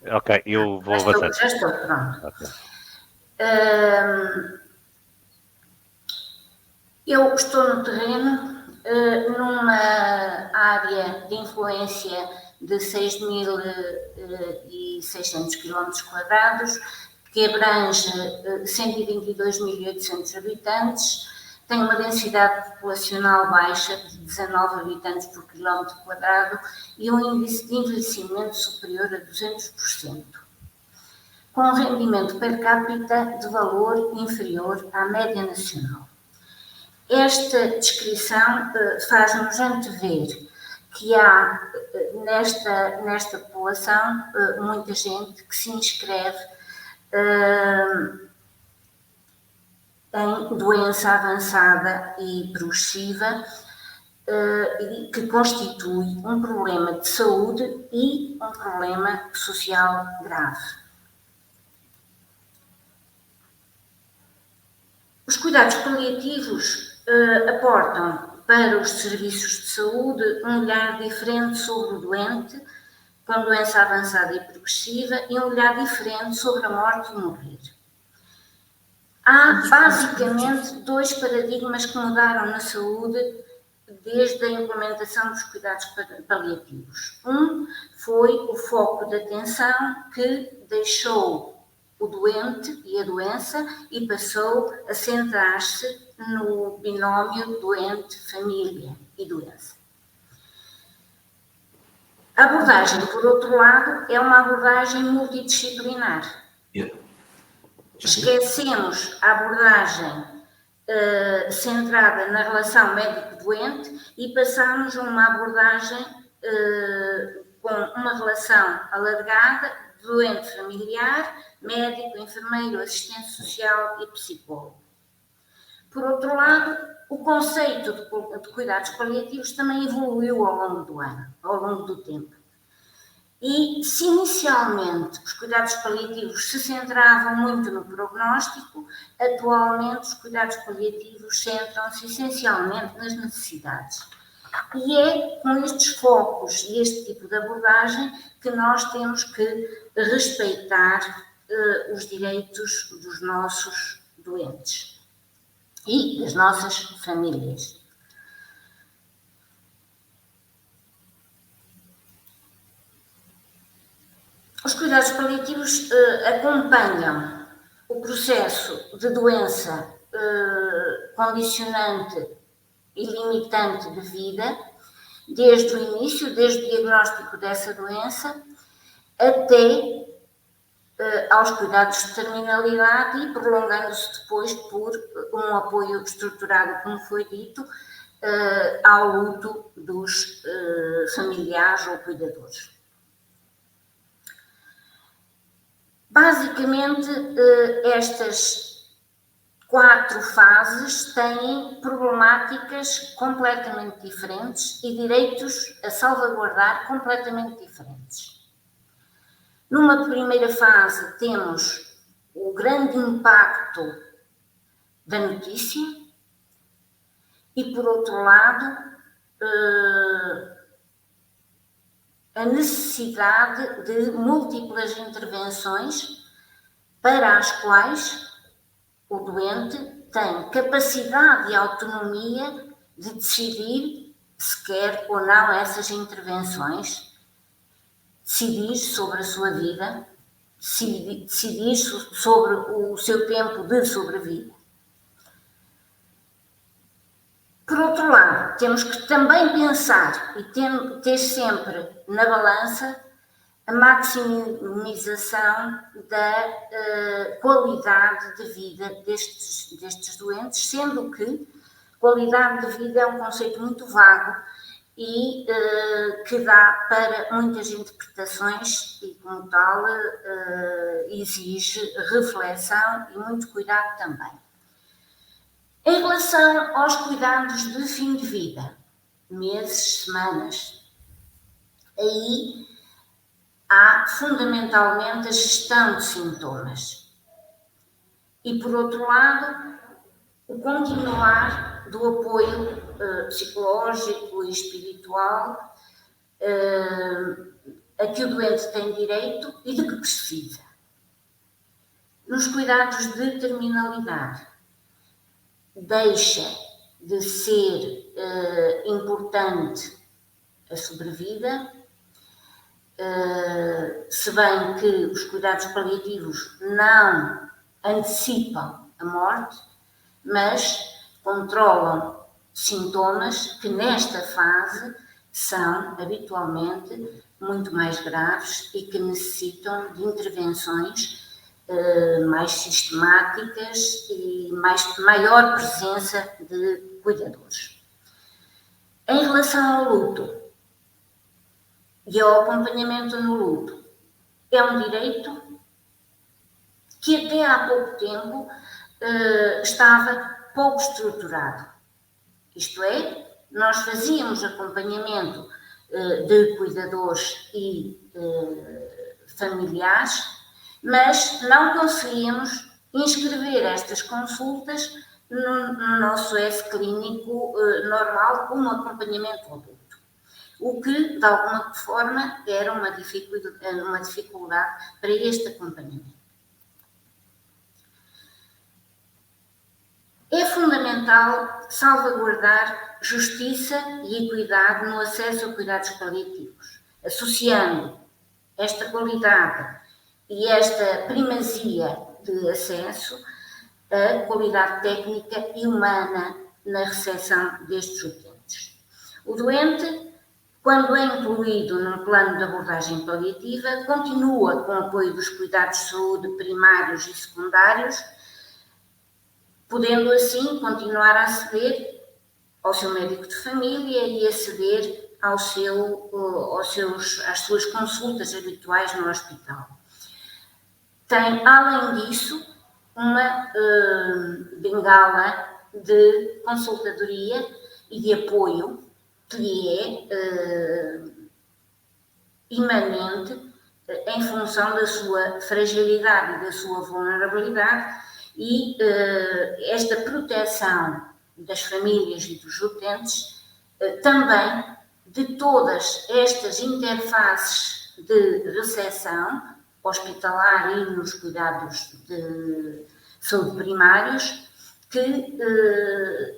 Ok, eu vou avançar. Já estou, pronto. Okay. Eu estou no terreno, numa área de influência de 6.600 km², que abrange 122.800 habitantes, tem uma densidade populacional baixa de 19 habitantes por quilómetro quadrado e um índice de envelhecimento superior a 200%, com um rendimento per capita de valor inferior à média nacional. Esta descrição faz-nos antever que há nesta população muita gente que se inscreve em doença avançada e progressiva, que constitui um problema de saúde e um problema social grave. Os cuidados paliativos aportam para os serviços de saúde um olhar diferente sobre o doente com doença avançada e progressiva e um olhar diferente sobre a morte e morrer. Há basicamente 2 paradigmas que mudaram na saúde desde a implementação dos cuidados paliativos. Um foi o foco de atenção que deixou o doente e a doença e passou a centrar-se no binómio doente-família e doença. A abordagem, por outro lado, é uma abordagem multidisciplinar. Esquecemos a abordagem centrada na relação médico-doente e passamos a uma abordagem com uma relação alargada, doente familiar, médico, enfermeiro, assistente social e psicólogo. Por outro lado, o conceito de cuidados paliativos também evoluiu ao longo do tempo. E se inicialmente os cuidados paliativos se centravam muito no prognóstico, atualmente os cuidados paliativos centram-se essencialmente nas necessidades. E é com estes focos e este tipo de abordagem que nós temos que respeitar os direitos dos nossos doentes e das nossas famílias. Os cuidados paliativos acompanham o processo de doença condicionante e limitante de vida, desde o início, desde o diagnóstico dessa doença, até aos cuidados de terminalidade e prolongando-se depois por um apoio estruturado, como foi dito, ao luto dos familiares ou cuidadores. Basicamente, estas 4 fases têm problemáticas completamente diferentes e direitos a salvaguardar completamente diferentes. Numa primeira fase temos o grande impacto da notícia e, por outro lado, a necessidade de múltiplas intervenções para as quais o doente tem capacidade e autonomia de decidir se quer ou não essas intervenções, decidir sobre a sua vida, decidir sobre o seu tempo de sobrevida. Por outro lado, temos que também pensar e ter sempre na balança a maximização da qualidade de vida destes doentes, sendo que qualidade de vida é um conceito muito vago e que dá para muitas interpretações e, como tal, exige reflexão e muito cuidado também. Em relação aos cuidados de fim de vida, meses, semanas, aí há fundamentalmente a gestão de sintomas. E, por outro lado, o continuar do apoio psicológico e espiritual a que o doente tem direito e de que precisa. Nos cuidados de terminalidade, deixa de ser importante a sobrevida, se bem que os cuidados paliativos não antecipam a morte, mas controlam sintomas que nesta fase são habitualmente muito mais graves e que necessitam de intervenções mais sistemáticas e maior presença de cuidadores. Em relação ao luto e ao acompanhamento no luto, é um direito que até há pouco tempo estava pouco estruturado. Isto é, nós fazíamos acompanhamento de cuidadores e familiares, mas não conseguíamos inscrever estas consultas no nosso clínico normal como acompanhamento adulto, o que, de alguma forma, era uma dificuldade para este acompanhamento. É fundamental salvaguardar justiça e equidade no acesso a cuidados paliativos, associando esta qualidade e esta primazia de acesso à qualidade técnica e humana na recepção destes utentes. O doente, quando é incluído num plano de abordagem paliativa, continua com o apoio dos cuidados de saúde primários e secundários, podendo assim continuar a aceder ao seu médico de família e aceder às suas consultas habituais no hospital. Tem, além disso, uma bengala de consultadoria e de apoio que lhe é imanente em função da sua fragilidade e da sua vulnerabilidade, e esta proteção das famílias e dos utentes também de todas estas interfaces de recepção hospitalar e nos cuidados de saúde primários, que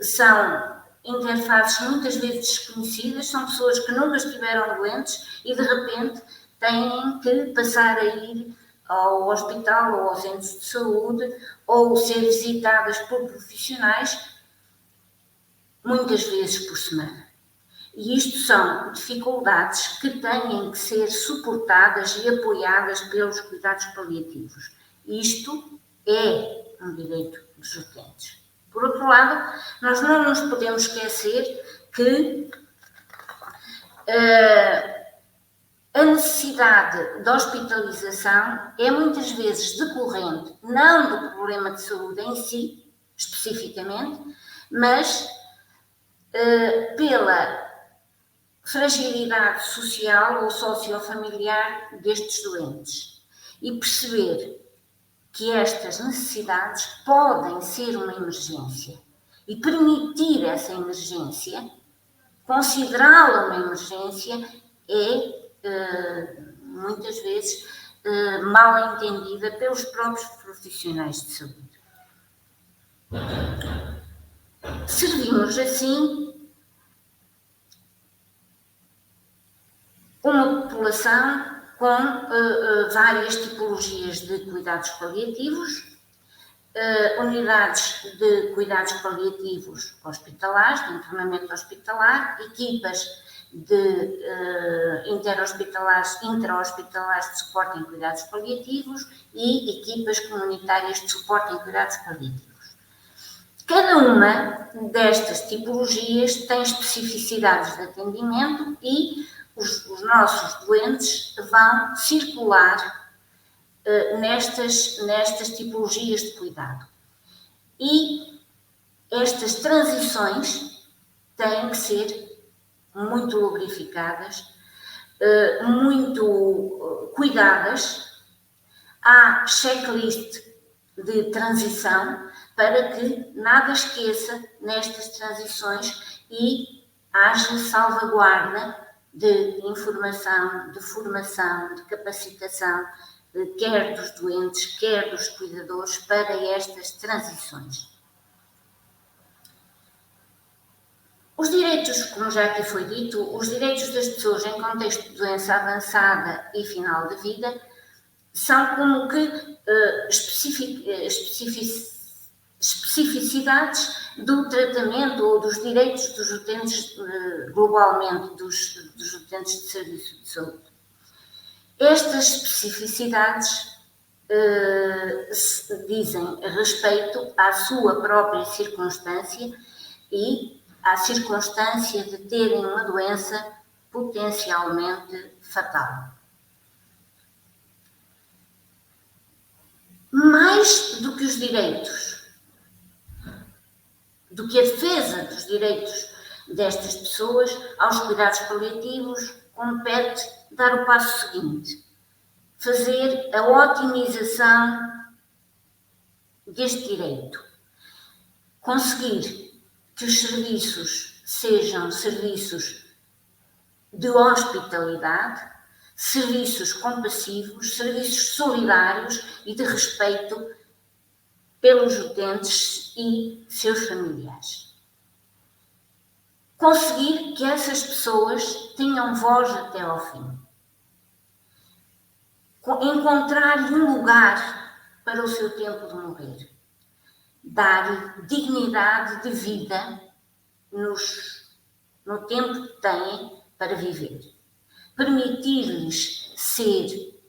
são interfaces muitas vezes desconhecidas, são pessoas que nunca estiveram doentes e de repente têm que passar a ir ao hospital ou aos centros de saúde ou ser visitadas por profissionais muitas vezes por semana. E isto são dificuldades que têm que ser suportadas e apoiadas pelos cuidados paliativos. Isto é um direito dos utentes. Por outro lado, nós não nos podemos esquecer que a necessidade de hospitalização é muitas vezes decorrente não do problema de saúde em si, especificamente, mas pela fragilidade social ou sociofamiliar destes doentes e perceber que estas necessidades podem ser uma emergência e permitir essa emergência, considerá-la uma emergência, é muitas vezes mal entendida pelos próprios profissionais de saúde. Servimos assim uma população com várias tipologias de cuidados paliativos, unidades de cuidados paliativos hospitalares, de internamento hospitalar, equipas de intra-hospitalares de suporte em cuidados paliativos e equipas comunitárias de suporte em cuidados paliativos. Cada uma destas tipologias tem especificidades de atendimento e os nossos doentes vão circular nestas tipologias de cuidado. E estas transições têm que ser muito lubrificadas, muito cuidadas. Há checklist de transição para que nada esqueça nestas transições e haja salvaguarda de informação, de formação, de capacitação, quer dos doentes, quer dos cuidadores, para estas transições. Os direitos, como já aqui foi dito, os direitos das pessoas em contexto de doença avançada e final de vida são como que especificidades do tratamento ou dos direitos dos utentes, globalmente, dos utentes de serviço de saúde. Estas especificidades dizem respeito à sua própria circunstância e à circunstância de terem uma doença potencialmente fatal. Mais do que os direitos, do que a defesa dos direitos destas pessoas, aos cuidados paliativos, compete dar o passo seguinte: fazer a otimização deste direito, conseguir que os serviços sejam serviços de hospitalidade, serviços compassivos, serviços solidários e de respeito pelos utentes e seus familiares. Conseguir que essas pessoas tenham voz até ao fim. Encontrar-lhe um lugar para o seu tempo de morrer. Dar-lhe dignidade de vida no tempo que têm para viver. Permitir-lhes ser,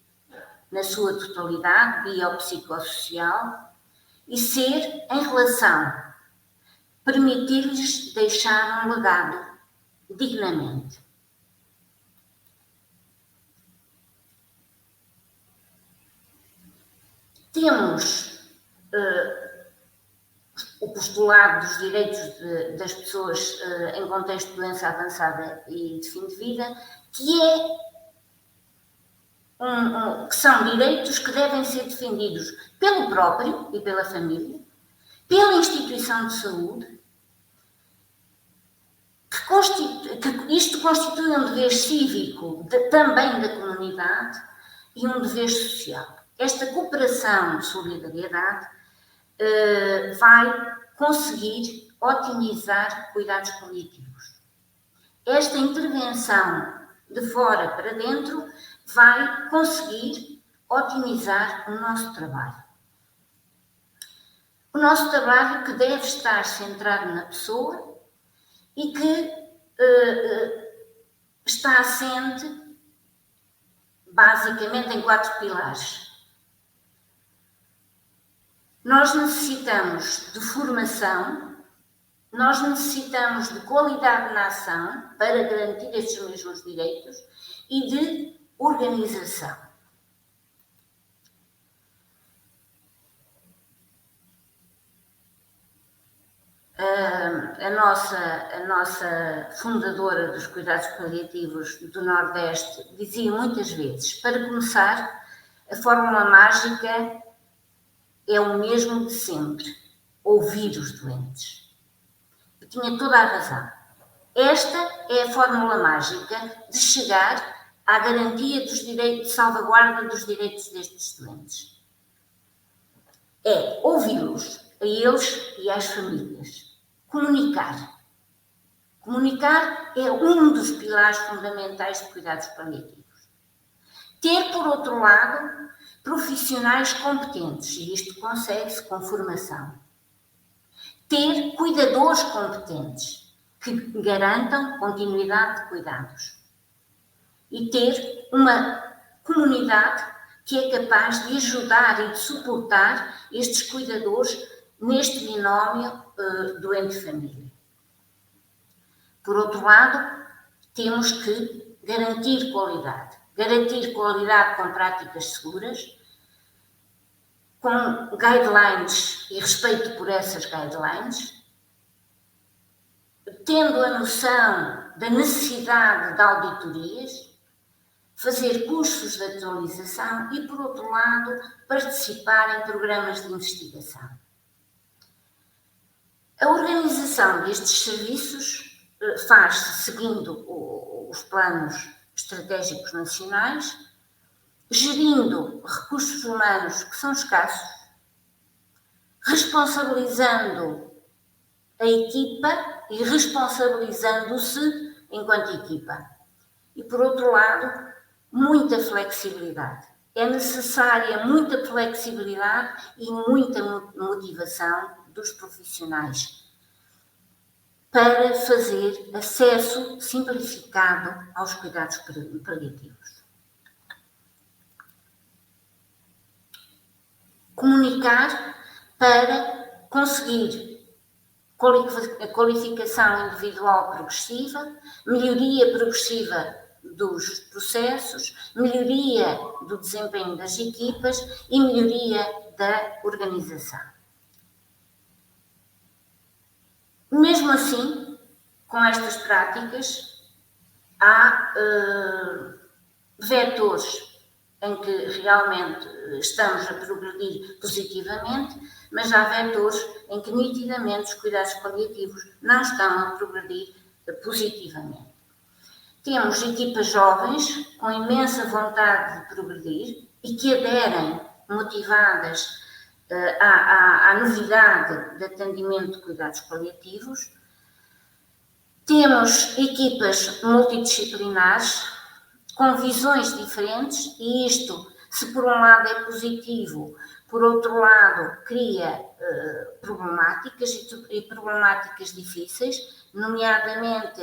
na sua totalidade, biopsicossocial, e ser em relação, permitir-lhes deixar um legado dignamente. Temos o postulado dos direitos das pessoas em contexto de doença avançada e de fim de vida, que são direitos que devem ser defendidos pelo próprio e pela família, pela instituição de saúde, que isto constitui um dever cívico também da comunidade e um dever social. Esta cooperação, solidariedade, vai conseguir otimizar cuidados paliativos. Esta intervenção de fora para dentro vai conseguir otimizar o nosso trabalho. O nosso trabalho que deve estar centrado na pessoa e que está assente basicamente em 4 pilares. Nós necessitamos de formação, nós necessitamos de qualidade na ação para garantir estes mesmos direitos e de organização. A nossa fundadora dos cuidados paliativos do Nordeste dizia muitas vezes, para começar, a fórmula mágica é o mesmo de sempre, ouvir os doentes. E tinha toda a razão. Esta é a fórmula mágica de chegar à garantia dos direitos, de salvaguarda dos direitos destes doentes. É ouvi-los, a eles e às famílias. Comunicar. Comunicar é um dos pilares fundamentais de cuidados paliativos. Ter, por outro lado, profissionais competentes, e isto consegue-se com formação. Ter cuidadores competentes que garantam continuidade de cuidados. E ter uma comunidade que é capaz de ajudar e de suportar estes cuidadores neste binómio doente-família. Por outro lado, temos que garantir qualidade com práticas seguras, com guidelines e respeito por essas guidelines, tendo a noção da necessidade de auditorias, fazer cursos de atualização e, por outro lado, participar em programas de investigação. A organização destes serviços faz-se seguindo os planos estratégicos nacionais, gerindo recursos humanos que são escassos, responsabilizando a equipa e responsabilizando-se enquanto equipa. E, por outro lado, muita flexibilidade. É necessária muita flexibilidade e muita motivação dos profissionais para fazer acesso simplificado aos cuidados paliativos. Comunicar para conseguir qualificação individual progressiva, melhoria progressiva dos processos, melhoria do desempenho das equipas e melhoria da organização. Mesmo assim, com estas práticas, há vetores em que realmente estamos a progredir positivamente, mas há vetores em que nitidamente os cuidados paliativos não estão a progredir positivamente. Temos equipas jovens com imensa vontade de progredir e que aderem motivadas à novidade de atendimento de cuidados paliativos. Temos equipas multidisciplinares com visões diferentes e isto, se por um lado é positivo, por outro lado cria problemáticas e problemáticas difíceis, nomeadamente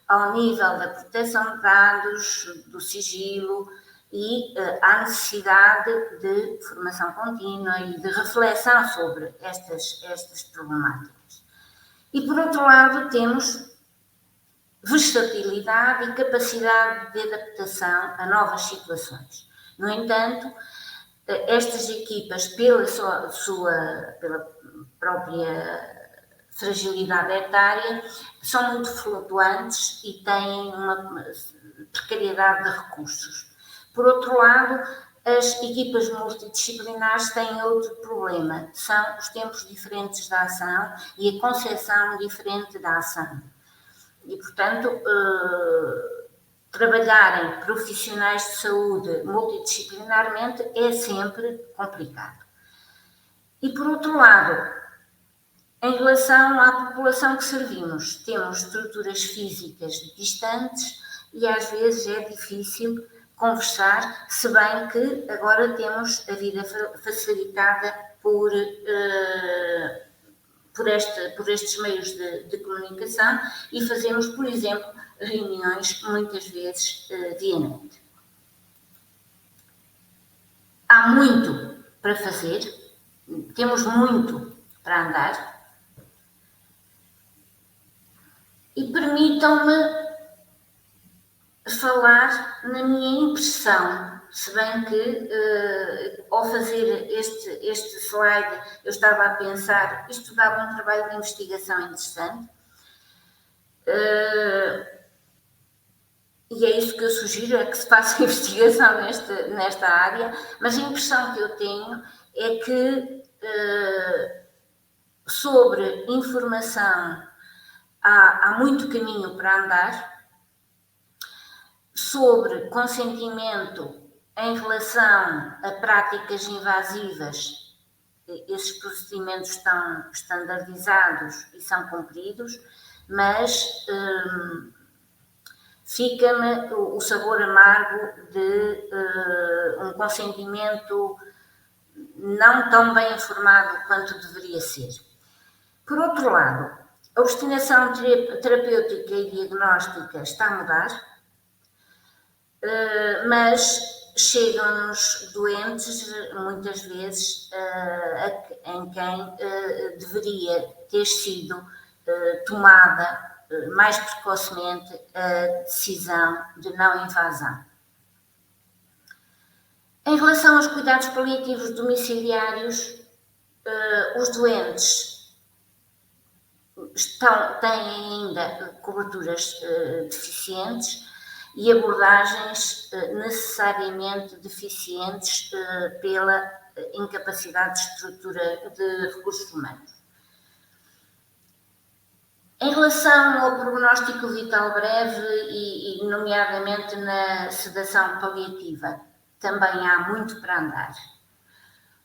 ao nível da proteção de dados, do sigilo e à necessidade de formação contínua e de reflexão sobre estas problemáticas. E por outro lado temos versatilidade e capacidade de adaptação a novas situações. No entanto, estas equipas, pela própria fragilidade etária, são muito flutuantes e têm uma precariedade de recursos. Por outro lado, as equipas multidisciplinares têm outro problema, são os tempos diferentes da ação e a concepção diferente da ação. E, portanto, trabalharem profissionais de saúde multidisciplinarmente é sempre complicado. E, por outro lado, em relação à população que servimos, temos estruturas físicas distantes e às vezes é difícil conversar, se bem que agora temos a vida facilitada por estes meios de comunicação e fazemos, por exemplo, reuniões muitas vezes via net. Há muito para fazer, temos muito para andar e permitam-me falar na minha impressão, se bem que ao fazer este slide eu estava a pensar, isto dava um trabalho de investigação interessante e é isso que eu sugiro, é que se faça investigação nesta área, mas a impressão que eu tenho é que sobre informação há muito caminho para andar. Sobre consentimento em relação a práticas invasivas, esses procedimentos estão estandardizados e são cumpridos, mas fica-me o sabor amargo de um consentimento não tão bem informado quanto deveria ser. Por outro lado, a obstinação terapêutica e diagnóstica está a mudar, mas chegam-nos doentes, muitas vezes, em quem deveria ter sido tomada mais precocemente a decisão de não invasão. Em relação aos cuidados paliativos domiciliários, os doentes têm ainda coberturas deficientes e abordagens necessariamente deficientes pela incapacidade de estrutura de recursos humanos. Em relação ao prognóstico vital breve e nomeadamente na sedação paliativa, também há muito para andar.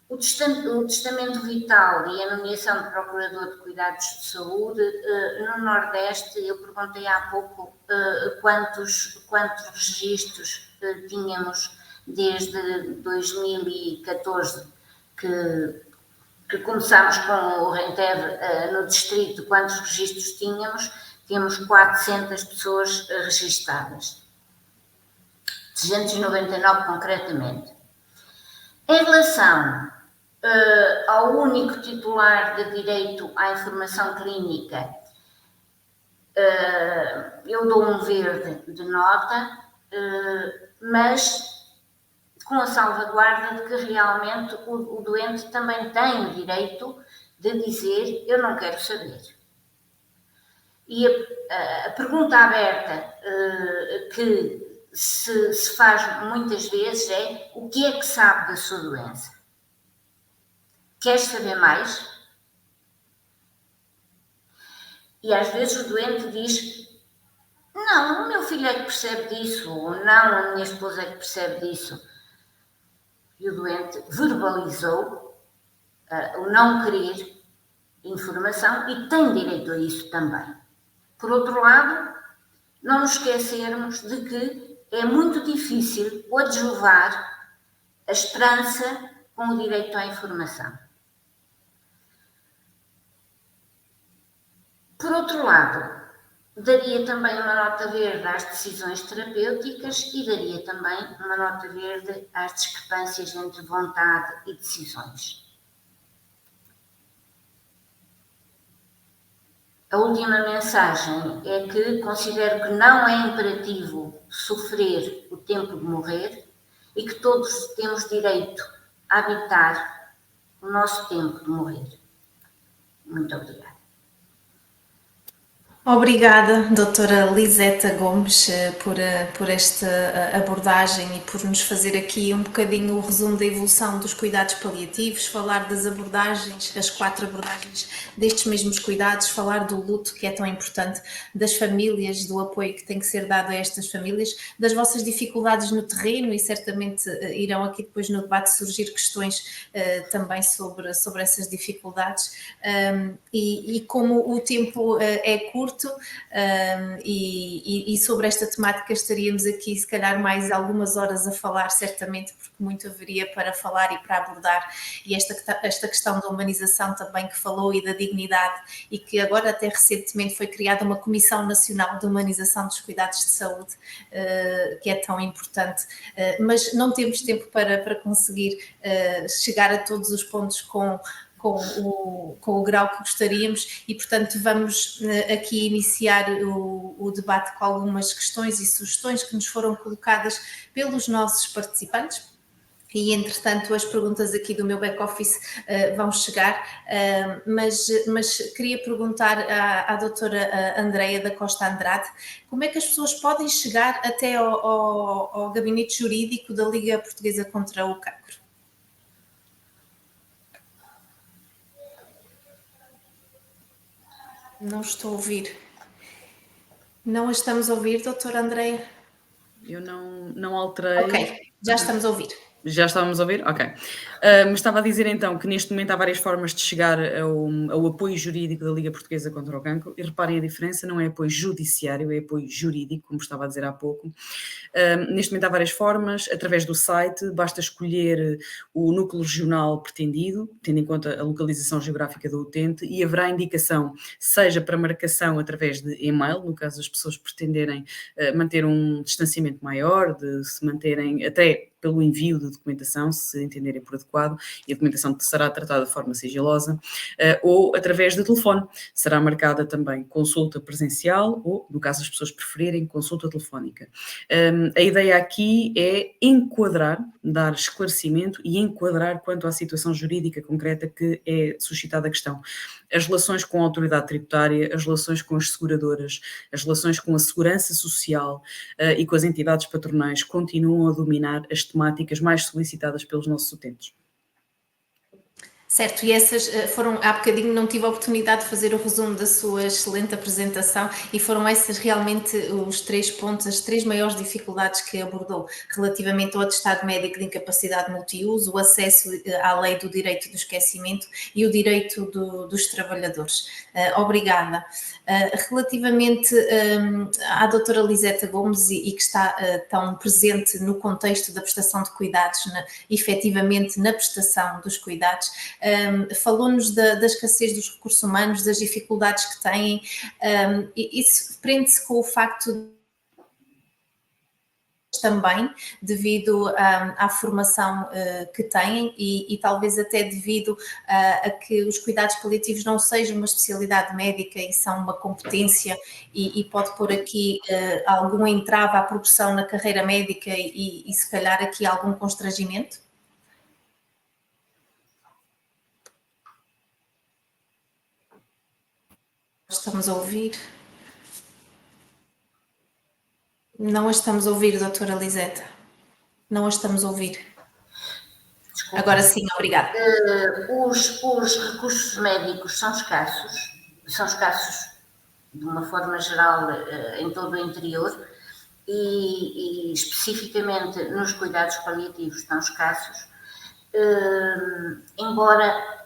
O testamento vital e a nomeação de procurador de cuidados de saúde, no Nordeste, eu perguntei há pouco quantos registros tínhamos desde 2014, que começámos com o Rentev no distrito, quantos registros tínhamos? Temos 400 pessoas registadas, 299 concretamente. Em relação ao único titular de direito à informação clínica, eu dou um verde de nota, mas com a salvaguarda de que realmente o doente também tem o direito de dizer eu não quero saber. E a pergunta aberta que se faz muitas vezes é: o que é que sabe da sua doença? Queres saber mais? E às vezes o doente diz: não, o meu filho é que percebe disso, ou não, a minha esposa é que percebe disso. E o doente verbalizou o não querer informação e tem direito a isso também. Por outro lado, não nos esquecermos de que é muito difícil coadjuvar a esperança com o direito à informação. Por outro lado, daria também uma nota verde às decisões terapêuticas e daria também uma nota verde às discrepâncias entre vontade e decisões. A última mensagem é que considero que não é imperativo sofrer o tempo de morrer e que todos temos direito a habitar o nosso tempo de morrer. Muito obrigada. Obrigada, doutora Liseta Gomes, por esta abordagem e por nos fazer aqui um bocadinho o resumo da evolução dos cuidados paliativos, falar das abordagens, as 4 abordagens destes mesmos cuidados, falar do luto que é tão importante, das famílias, do apoio que tem que ser dado a estas famílias, das vossas dificuldades no terreno, e certamente irão aqui depois no debate surgir questões também sobre essas dificuldades, e como o tempo é curto, e sobre esta temática estaríamos aqui se calhar mais algumas horas a falar, certamente, porque muito haveria para falar e para abordar, e esta questão da humanização também que falou, e da dignidade, e que agora até recentemente foi criada uma Comissão Nacional de Humanização dos Cuidados de Saúde, que é tão importante, mas não temos tempo para conseguir chegar a todos os pontos com o grau que gostaríamos, e portanto vamos aqui iniciar o debate com algumas questões e sugestões que nos foram colocadas pelos nossos participantes. E, entretanto, as perguntas aqui do meu back-office vão chegar, mas queria perguntar à doutora Andreia da Costa Andrade como é que as pessoas podem chegar até ao gabinete jurídico da Liga Portuguesa contra o Cancro. Não estou a ouvir. Não a estamos a ouvir, doutora Andreia? Eu não alterei. Ok, já estamos a ouvir. Já estávamos a ouvir? Ok. Mas estava a dizer então que neste momento há várias formas de chegar ao apoio jurídico da Liga Portuguesa contra o Cancro, e reparem a diferença, não é apoio judiciário, é apoio jurídico, como estava a dizer há pouco. Neste momento há várias formas, através do site, basta escolher o núcleo regional pretendido, tendo em conta a localização geográfica do utente, e haverá indicação, seja para marcação através de e-mail, no caso as pessoas pretenderem manter um distanciamento maior, de se manterem até pelo envio de documentação, se entenderem por adequado, e a documentação será tratada de forma sigilosa, ou através de telefone. Será marcada também consulta presencial ou, no caso das pessoas preferirem, consulta telefónica. A ideia aqui é enquadrar, dar esclarecimento e enquadrar quanto à situação jurídica concreta que é suscitada a questão. As relações com a autoridade tributária, as relações com as seguradoras, as relações com a segurança social e com as entidades patronais continuam a dominar as temáticas mais solicitadas pelos nossos utentes. Certo, e essas foram, há bocadinho não tive a oportunidade de fazer o resumo da sua excelente apresentação, e foram essas realmente os 3 pontos, as 3 maiores dificuldades que abordou relativamente ao atestado médico de incapacidade multiuso, o acesso à lei do direito do esquecimento e o direito dos trabalhadores. Obrigada. Relativamente à doutora Liseta Gomes, e que está tão presente no contexto da prestação de cuidados, efetivamente na prestação dos cuidados, falou-nos da escassez dos recursos humanos, das dificuldades que têm, e isso prende-se com o facto também devido à formação que têm, e talvez até devido a que os cuidados paliativos não sejam uma especialidade médica e são uma competência, e pode pôr aqui algum entrave à progressão na carreira médica e se calhar aqui algum constrangimento? Estamos a ouvir? Não a estamos a ouvir, doutora Liseta. Não a estamos a ouvir. Desculpa. Agora sim, obrigada. Os recursos médicos são escassos de uma forma geral em todo o interior, e especificamente nos cuidados paliativos estão escassos, embora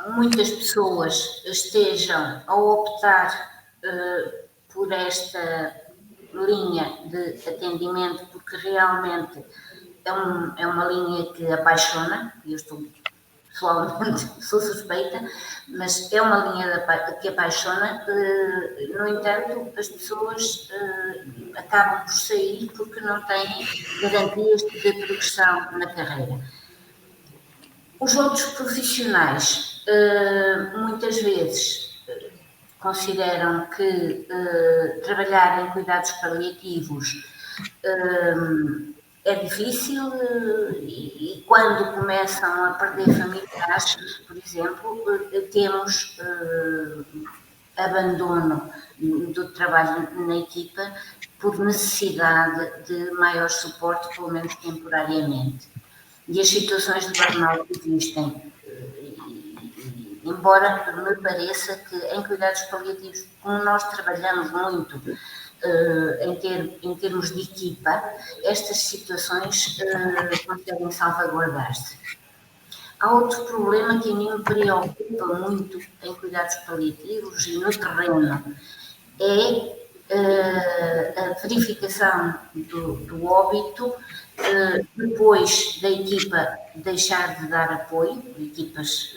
muitas pessoas estejam a optar por esta linha de atendimento, porque realmente é uma linha que apaixona. Eu pessoalmente sou suspeita, mas é uma linha que apaixona. No entanto, as pessoas acabam por sair porque não têm garantias de progressão na carreira. Os outros profissionais muitas vezes consideram que trabalhar em cuidados paliativos é difícil, e quando começam a perder familiares, por exemplo, temos abandono do trabalho na equipa por necessidade de maior suporte, pelo menos temporariamente. E as situações de burnout existem, embora me pareça que em cuidados paliativos, como nós trabalhamos muito em termos de equipa, estas situações conseguem salvaguardar-se. Há outro problema que a mim me preocupa muito em cuidados paliativos e no terreno, é a verificação do óbito depois da equipa deixar de dar apoio, equipas,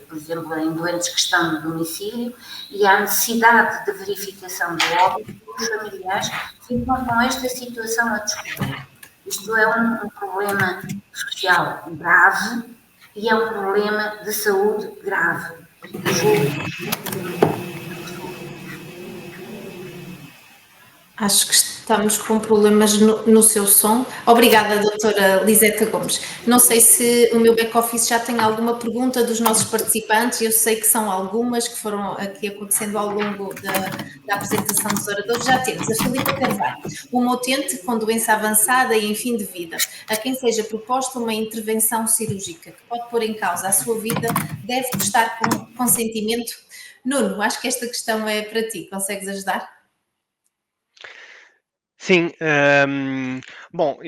por exemplo, em doentes que estão no domicílio, e há necessidade de verificação do óbito, os familiares ficam com esta situação a descobrir. Isto é um problema social grave e é um problema de saúde grave. Acho que estamos com problemas no seu som. Obrigada, doutora Liseta Gomes. Não sei se o meu back-office já tem alguma pergunta dos nossos participantes, eu sei que são algumas que foram aqui acontecendo ao longo da apresentação dos oradores. Já temos a Filipa Carvalho, uma utente com doença avançada e em fim de vida, a quem seja proposta uma intervenção cirúrgica que pode pôr em causa a sua vida, deve prestar com consentimento. Nuno, acho que esta questão é para ti, consegues ajudar? Sim, bom,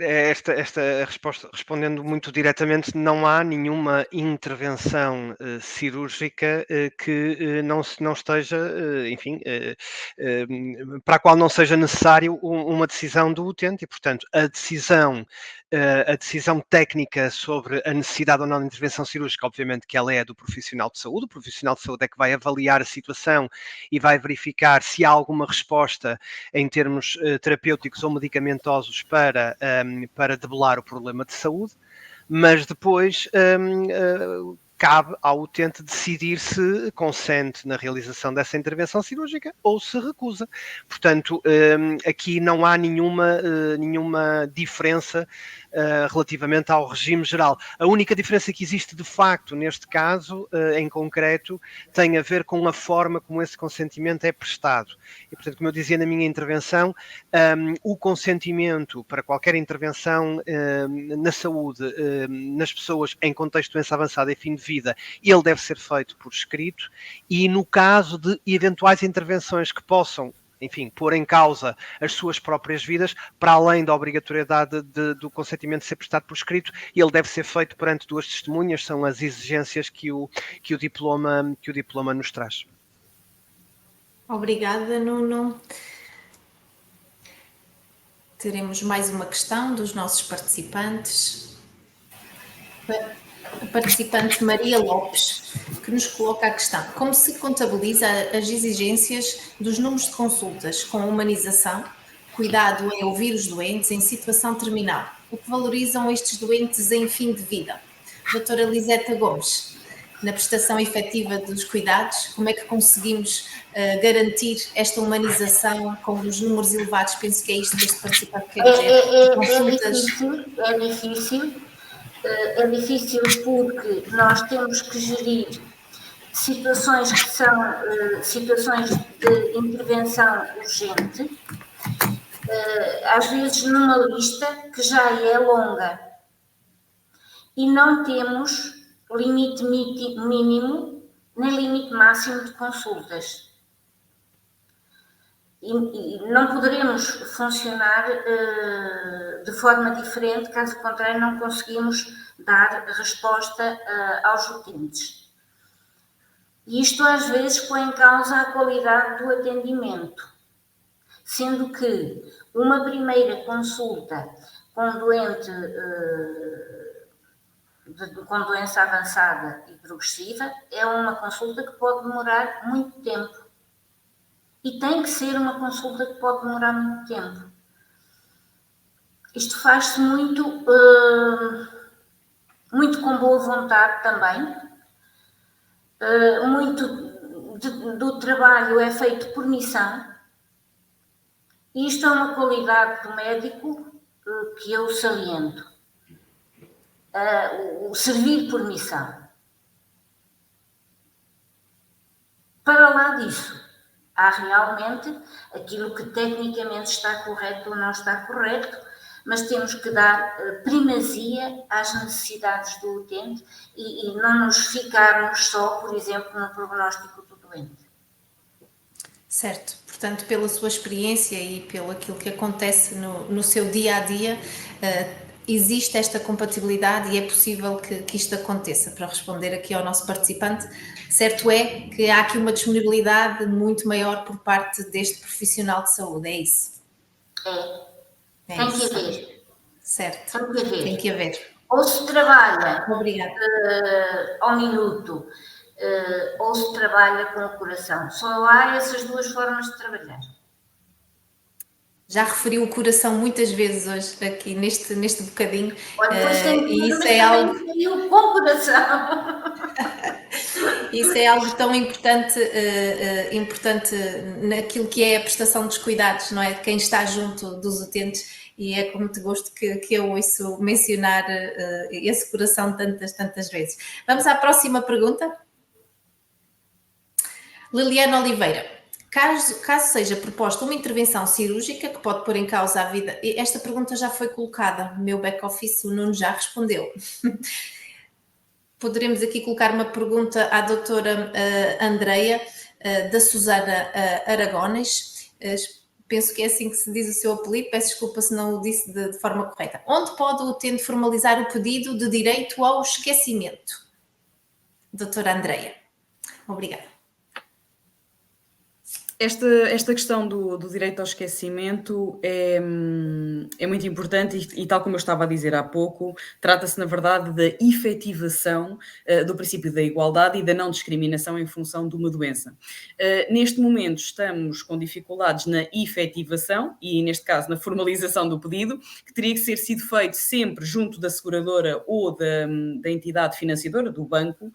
esta resposta, respondendo muito diretamente, não há nenhuma intervenção cirúrgica que não esteja, enfim, para a qual não seja necessário uma decisão do utente e, portanto, a decisão técnica sobre a necessidade ou não de intervenção cirúrgica, obviamente que ela é do profissional de saúde. O profissional de saúde é que vai avaliar a situação e vai verificar se há alguma resposta em termos terapêuticos ou medicamentosos para debelar o problema de saúde, mas depois cabe ao utente decidir se consente na realização dessa intervenção cirúrgica ou se recusa. Portanto, aqui não há nenhuma diferença relativamente ao regime geral. A única diferença que existe de facto neste caso, em concreto, tem a ver com a forma como esse consentimento é prestado. E, portanto, como eu dizia na minha intervenção, o consentimento para qualquer intervenção na saúde, nas pessoas em contexto de doença avançada e fim de vida, ele deve ser feito por escrito, e no caso de eventuais intervenções que possam, enfim, pôr em causa as suas próprias vidas, para além da obrigatoriedade do consentimento ser prestado por escrito, ele deve ser feito perante duas testemunhas, são as exigências que o diploma nos traz. Obrigada, Nuno. Teremos mais uma questão dos nossos participantes. A participante Maria Lopes, que nos coloca a questão: como se contabiliza as exigências dos números de consultas com humanização, cuidado em ouvir os doentes em situação terminal, o que valorizam estes doentes em fim de vida? Doutora Liseta Gomes, na prestação efetiva dos cuidados, como é que conseguimos garantir esta humanização com os números elevados? Penso que é isto que este participante quer dizer. É difícil porque nós temos que gerir situações que são situações de intervenção urgente, às vezes numa lista que já é longa, e não temos limite mínimo nem limite máximo de consultas. E não poderemos funcionar de forma diferente, caso contrário não conseguimos dar resposta aos utentes. E isto às vezes põe em causa a qualidade do atendimento, sendo que uma primeira consulta com doente com doença avançada e progressiva é uma consulta que pode demorar muito tempo. E tem que ser uma consulta que pode demorar muito tempo. Isto faz-se muito com boa vontade também. Muito do trabalho é feito por missão. E isto é uma qualidade do médico que eu saliento. O servir por missão. Para lá disso, Há realmente aquilo que tecnicamente está correto ou não está correto, mas temos que dar primazia às necessidades do utente e não nos ficarmos só, por exemplo, no prognóstico do doente. Certo, portanto, pela sua experiência e pelo aquilo que acontece no seu dia a dia, existe esta compatibilidade e é possível que isto aconteça. Para responder aqui ao nosso participante, certo é que há aqui uma disponibilidade muito maior por parte deste profissional de saúde, é isso? Tem que haver. Certo, Tem que haver. tem que haver. Ou se trabalha Obrigada. ao minuto, ou se trabalha com o coração. Só há essas duas formas de trabalhar. Já referiu o coração muitas vezes hoje aqui neste bocadinho. Olha, pois tem e tudo, isso mas é também algo referiu com o coração. Isso é algo tão importante, importante naquilo que é a prestação dos cuidados, não é? De quem está junto dos utentes, e é com muito gosto que eu ouço mencionar esse coração tantas vezes. Vamos à próxima pergunta. Liliana Oliveira. Caso seja proposta uma intervenção cirúrgica que pode pôr em causa a vida... Esta pergunta já foi colocada no meu back-office, o Nuno já respondeu. Poderemos aqui colocar uma pergunta à doutora Andreia, da Susana Aragones. Penso que é assim que se diz o seu apelido, peço desculpa se não o disse de forma correta. Onde pode o utente formalizar o pedido de direito ao esquecimento? Doutora Andreia. Obrigada. Esta questão do direito ao esquecimento é muito importante e, tal como eu estava a dizer há pouco, trata-se, na verdade, da efetivação do princípio da igualdade e da não discriminação em função de uma doença. Neste momento estamos com dificuldades na efetivação e, neste caso, na formalização do pedido, que teria que ser sido feito sempre junto da seguradora ou da entidade financiadora, do banco,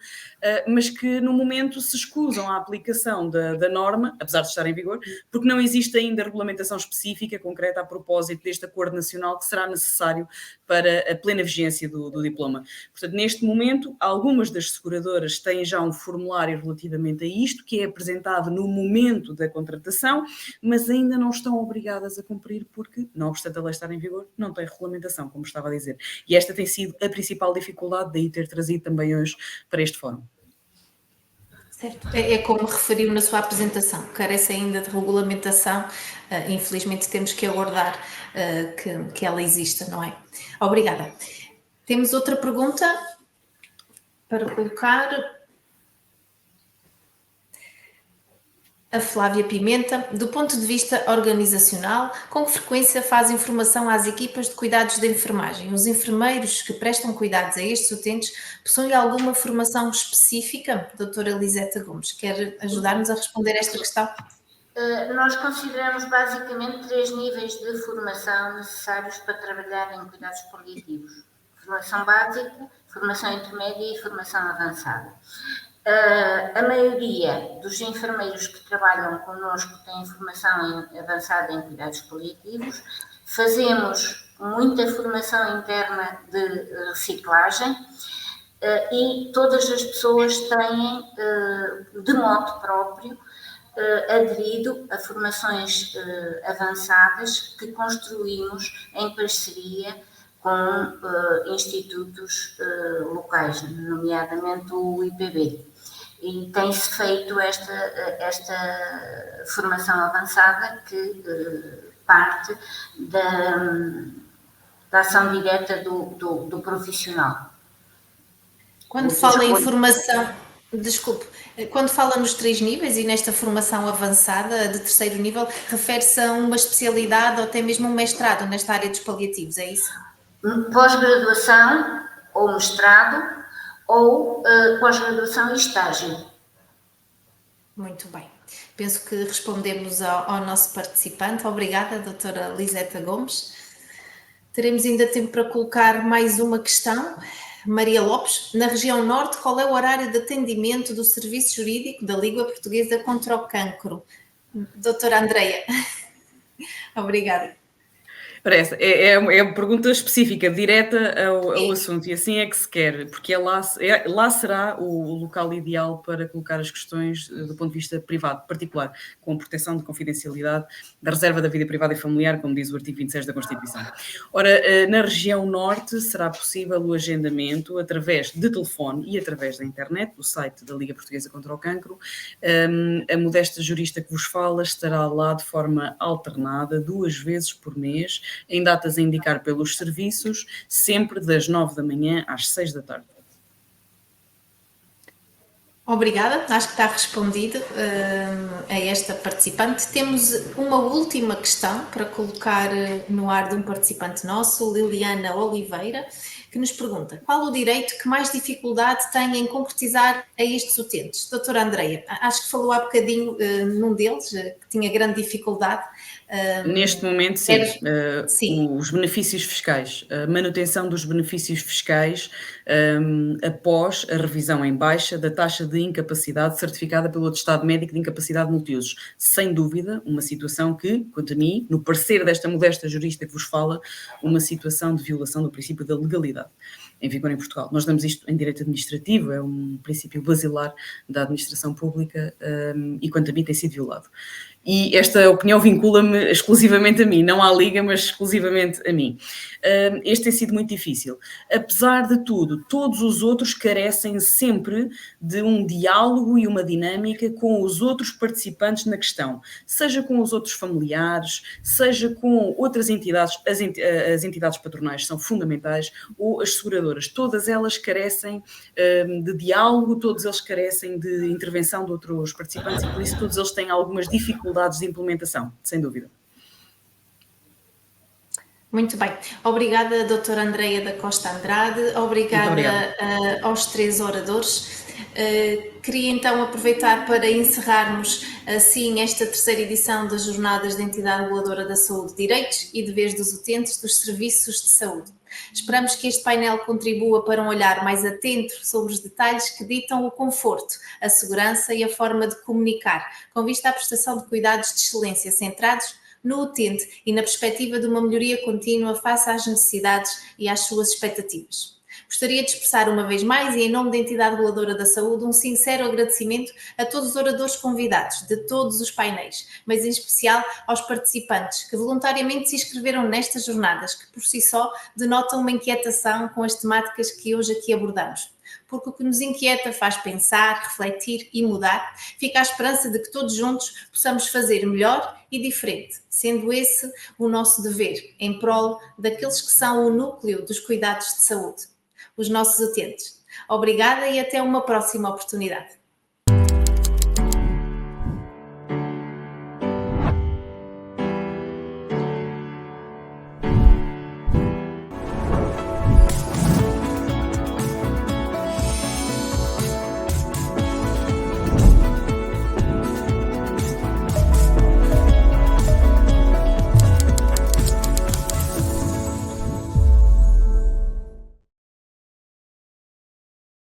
mas que, no momento, se escusam a aplicação da norma, apesar de estar em vigor, porque não existe ainda regulamentação específica, concreta, a propósito deste acordo nacional que será necessário para a plena vigência do diploma. Portanto, neste momento, algumas das seguradoras têm já um formulário relativamente a isto, que é apresentado no momento da contratação, mas ainda não estão obrigadas a cumprir porque, não obstante a lei estar em vigor, não tem regulamentação, como estava a dizer. E esta tem sido a principal dificuldade, daí ter trazido também hoje para este fórum. Certo. É como referiu na sua apresentação, carece ainda de regulamentação, infelizmente temos que aguardar que ela exista, não é? Obrigada. Temos outra pergunta para colocar. A Flávia Pimenta, do ponto de vista organizacional, com que frequência faz informação às equipas de cuidados de enfermagem? Os enfermeiros que prestam cuidados a estes utentes possuem alguma formação específica? Doutora Liseta Gomes, quer ajudar-nos a responder esta questão? Nós consideramos basicamente 3 níveis de formação necessários para trabalhar em cuidados paliativos. Formação básica, formação intermédia e formação avançada. A maioria dos enfermeiros que trabalham connosco tem formação avançada em cuidados paliativos. Fazemos muita formação interna de reciclagem e todas as pessoas têm, de modo próprio, aderido a formações avançadas que construímos em parceria com institutos locais, nomeadamente o IPB. E tem-se feito esta formação avançada que parte da ação direta do profissional. Quando fala em formação, desculpe, quando fala nos 3 níveis e nesta formação avançada de 3º nível, refere-se a uma especialidade ou até mesmo um mestrado nesta área dos paliativos, é isso? Pós-graduação ou mestrado ou pós-graduação e estágio. Muito bem. Penso que respondemos ao nosso participante. Obrigada, doutora Liseta Gomes. Teremos ainda tempo para colocar mais uma questão. Maria Lopes, na região norte, qual é o horário de atendimento do Serviço Jurídico da Liga Portuguesa contra o Cancro? Doutora Andreia. Obrigada. Parece, é uma pergunta específica, direta ao Sim. assunto, e assim é que se quer, porque lá será o local ideal para colocar as questões do ponto de vista privado, particular, com a proteção de confidencialidade, da reserva da vida privada e familiar, como diz o artigo 26 da Constituição. Ora, na região norte será possível o agendamento através de telefone e através da internet, do site da Liga Portuguesa contra o Cancro. A modesta jurista que vos fala estará lá de forma alternada, 2 vezes por mês, em datas a indicar pelos serviços, sempre das 9 da manhã às 6 da tarde. Obrigada, acho que está respondido a esta participante. Temos uma última questão para colocar no ar de um participante nosso, Liliana Oliveira, que nos pergunta: qual o direito que mais dificuldade tem em concretizar a estes utentes? Doutora Andreia, acho que falou há bocadinho num deles, que tinha grande dificuldade. Neste momento, sim. Sim. Os benefícios fiscais, a manutenção dos benefícios fiscais após a revisão em baixa da taxa de incapacidade certificada pelo Atestado Médico de Incapacidade Multiusos. Sem dúvida, uma situação que, quanto a mim, no parecer desta modesta jurista que vos fala, uma situação de violação do princípio da legalidade em vigor em Portugal. Nós damos isto em direito administrativo, é um princípio basilar da administração pública e, quanto a mim, tem sido violado. E esta opinião vincula-me exclusivamente a mim, não à Liga, mas exclusivamente a mim. Este tem sido muito difícil. Apesar de tudo, todos os outros carecem sempre de um diálogo e uma dinâmica com os outros participantes na questão, seja com os outros familiares, seja com outras entidades, as entidades patronais são fundamentais, ou as seguradoras, todas elas carecem de diálogo, todos eles carecem de intervenção de outros participantes e por isso todos eles têm algumas dificuldades de implementação, sem dúvida. Muito bem. Obrigada, doutora Andreia da Costa Andrade. Obrigada aos 3 oradores. Queria então aproveitar para encerrarmos assim esta terceira edição das Jornadas da Entidade Reguladora da Saúde, Direitos e Deveres dos Utentes dos Serviços de Saúde. Esperamos que este painel contribua para um olhar mais atento sobre os detalhes que ditam o conforto, a segurança e a forma de comunicar, com vista à prestação de cuidados de excelência centrados no utente e na perspectiva de uma melhoria contínua face às necessidades e às suas expectativas. Gostaria de expressar uma vez mais e em nome da Entidade Reguladora da Saúde um sincero agradecimento a todos os oradores convidados de todos os painéis, mas em especial aos participantes que voluntariamente se inscreveram nestas jornadas, que por si só denotam uma inquietação com as temáticas que hoje aqui abordamos. Porque o que nos inquieta faz pensar, refletir e mudar, fica a esperança de que todos juntos possamos fazer melhor e diferente, sendo esse o nosso dever, em prol daqueles que são o núcleo dos cuidados de saúde, os nossos utentes. Obrigada e até uma próxima oportunidade.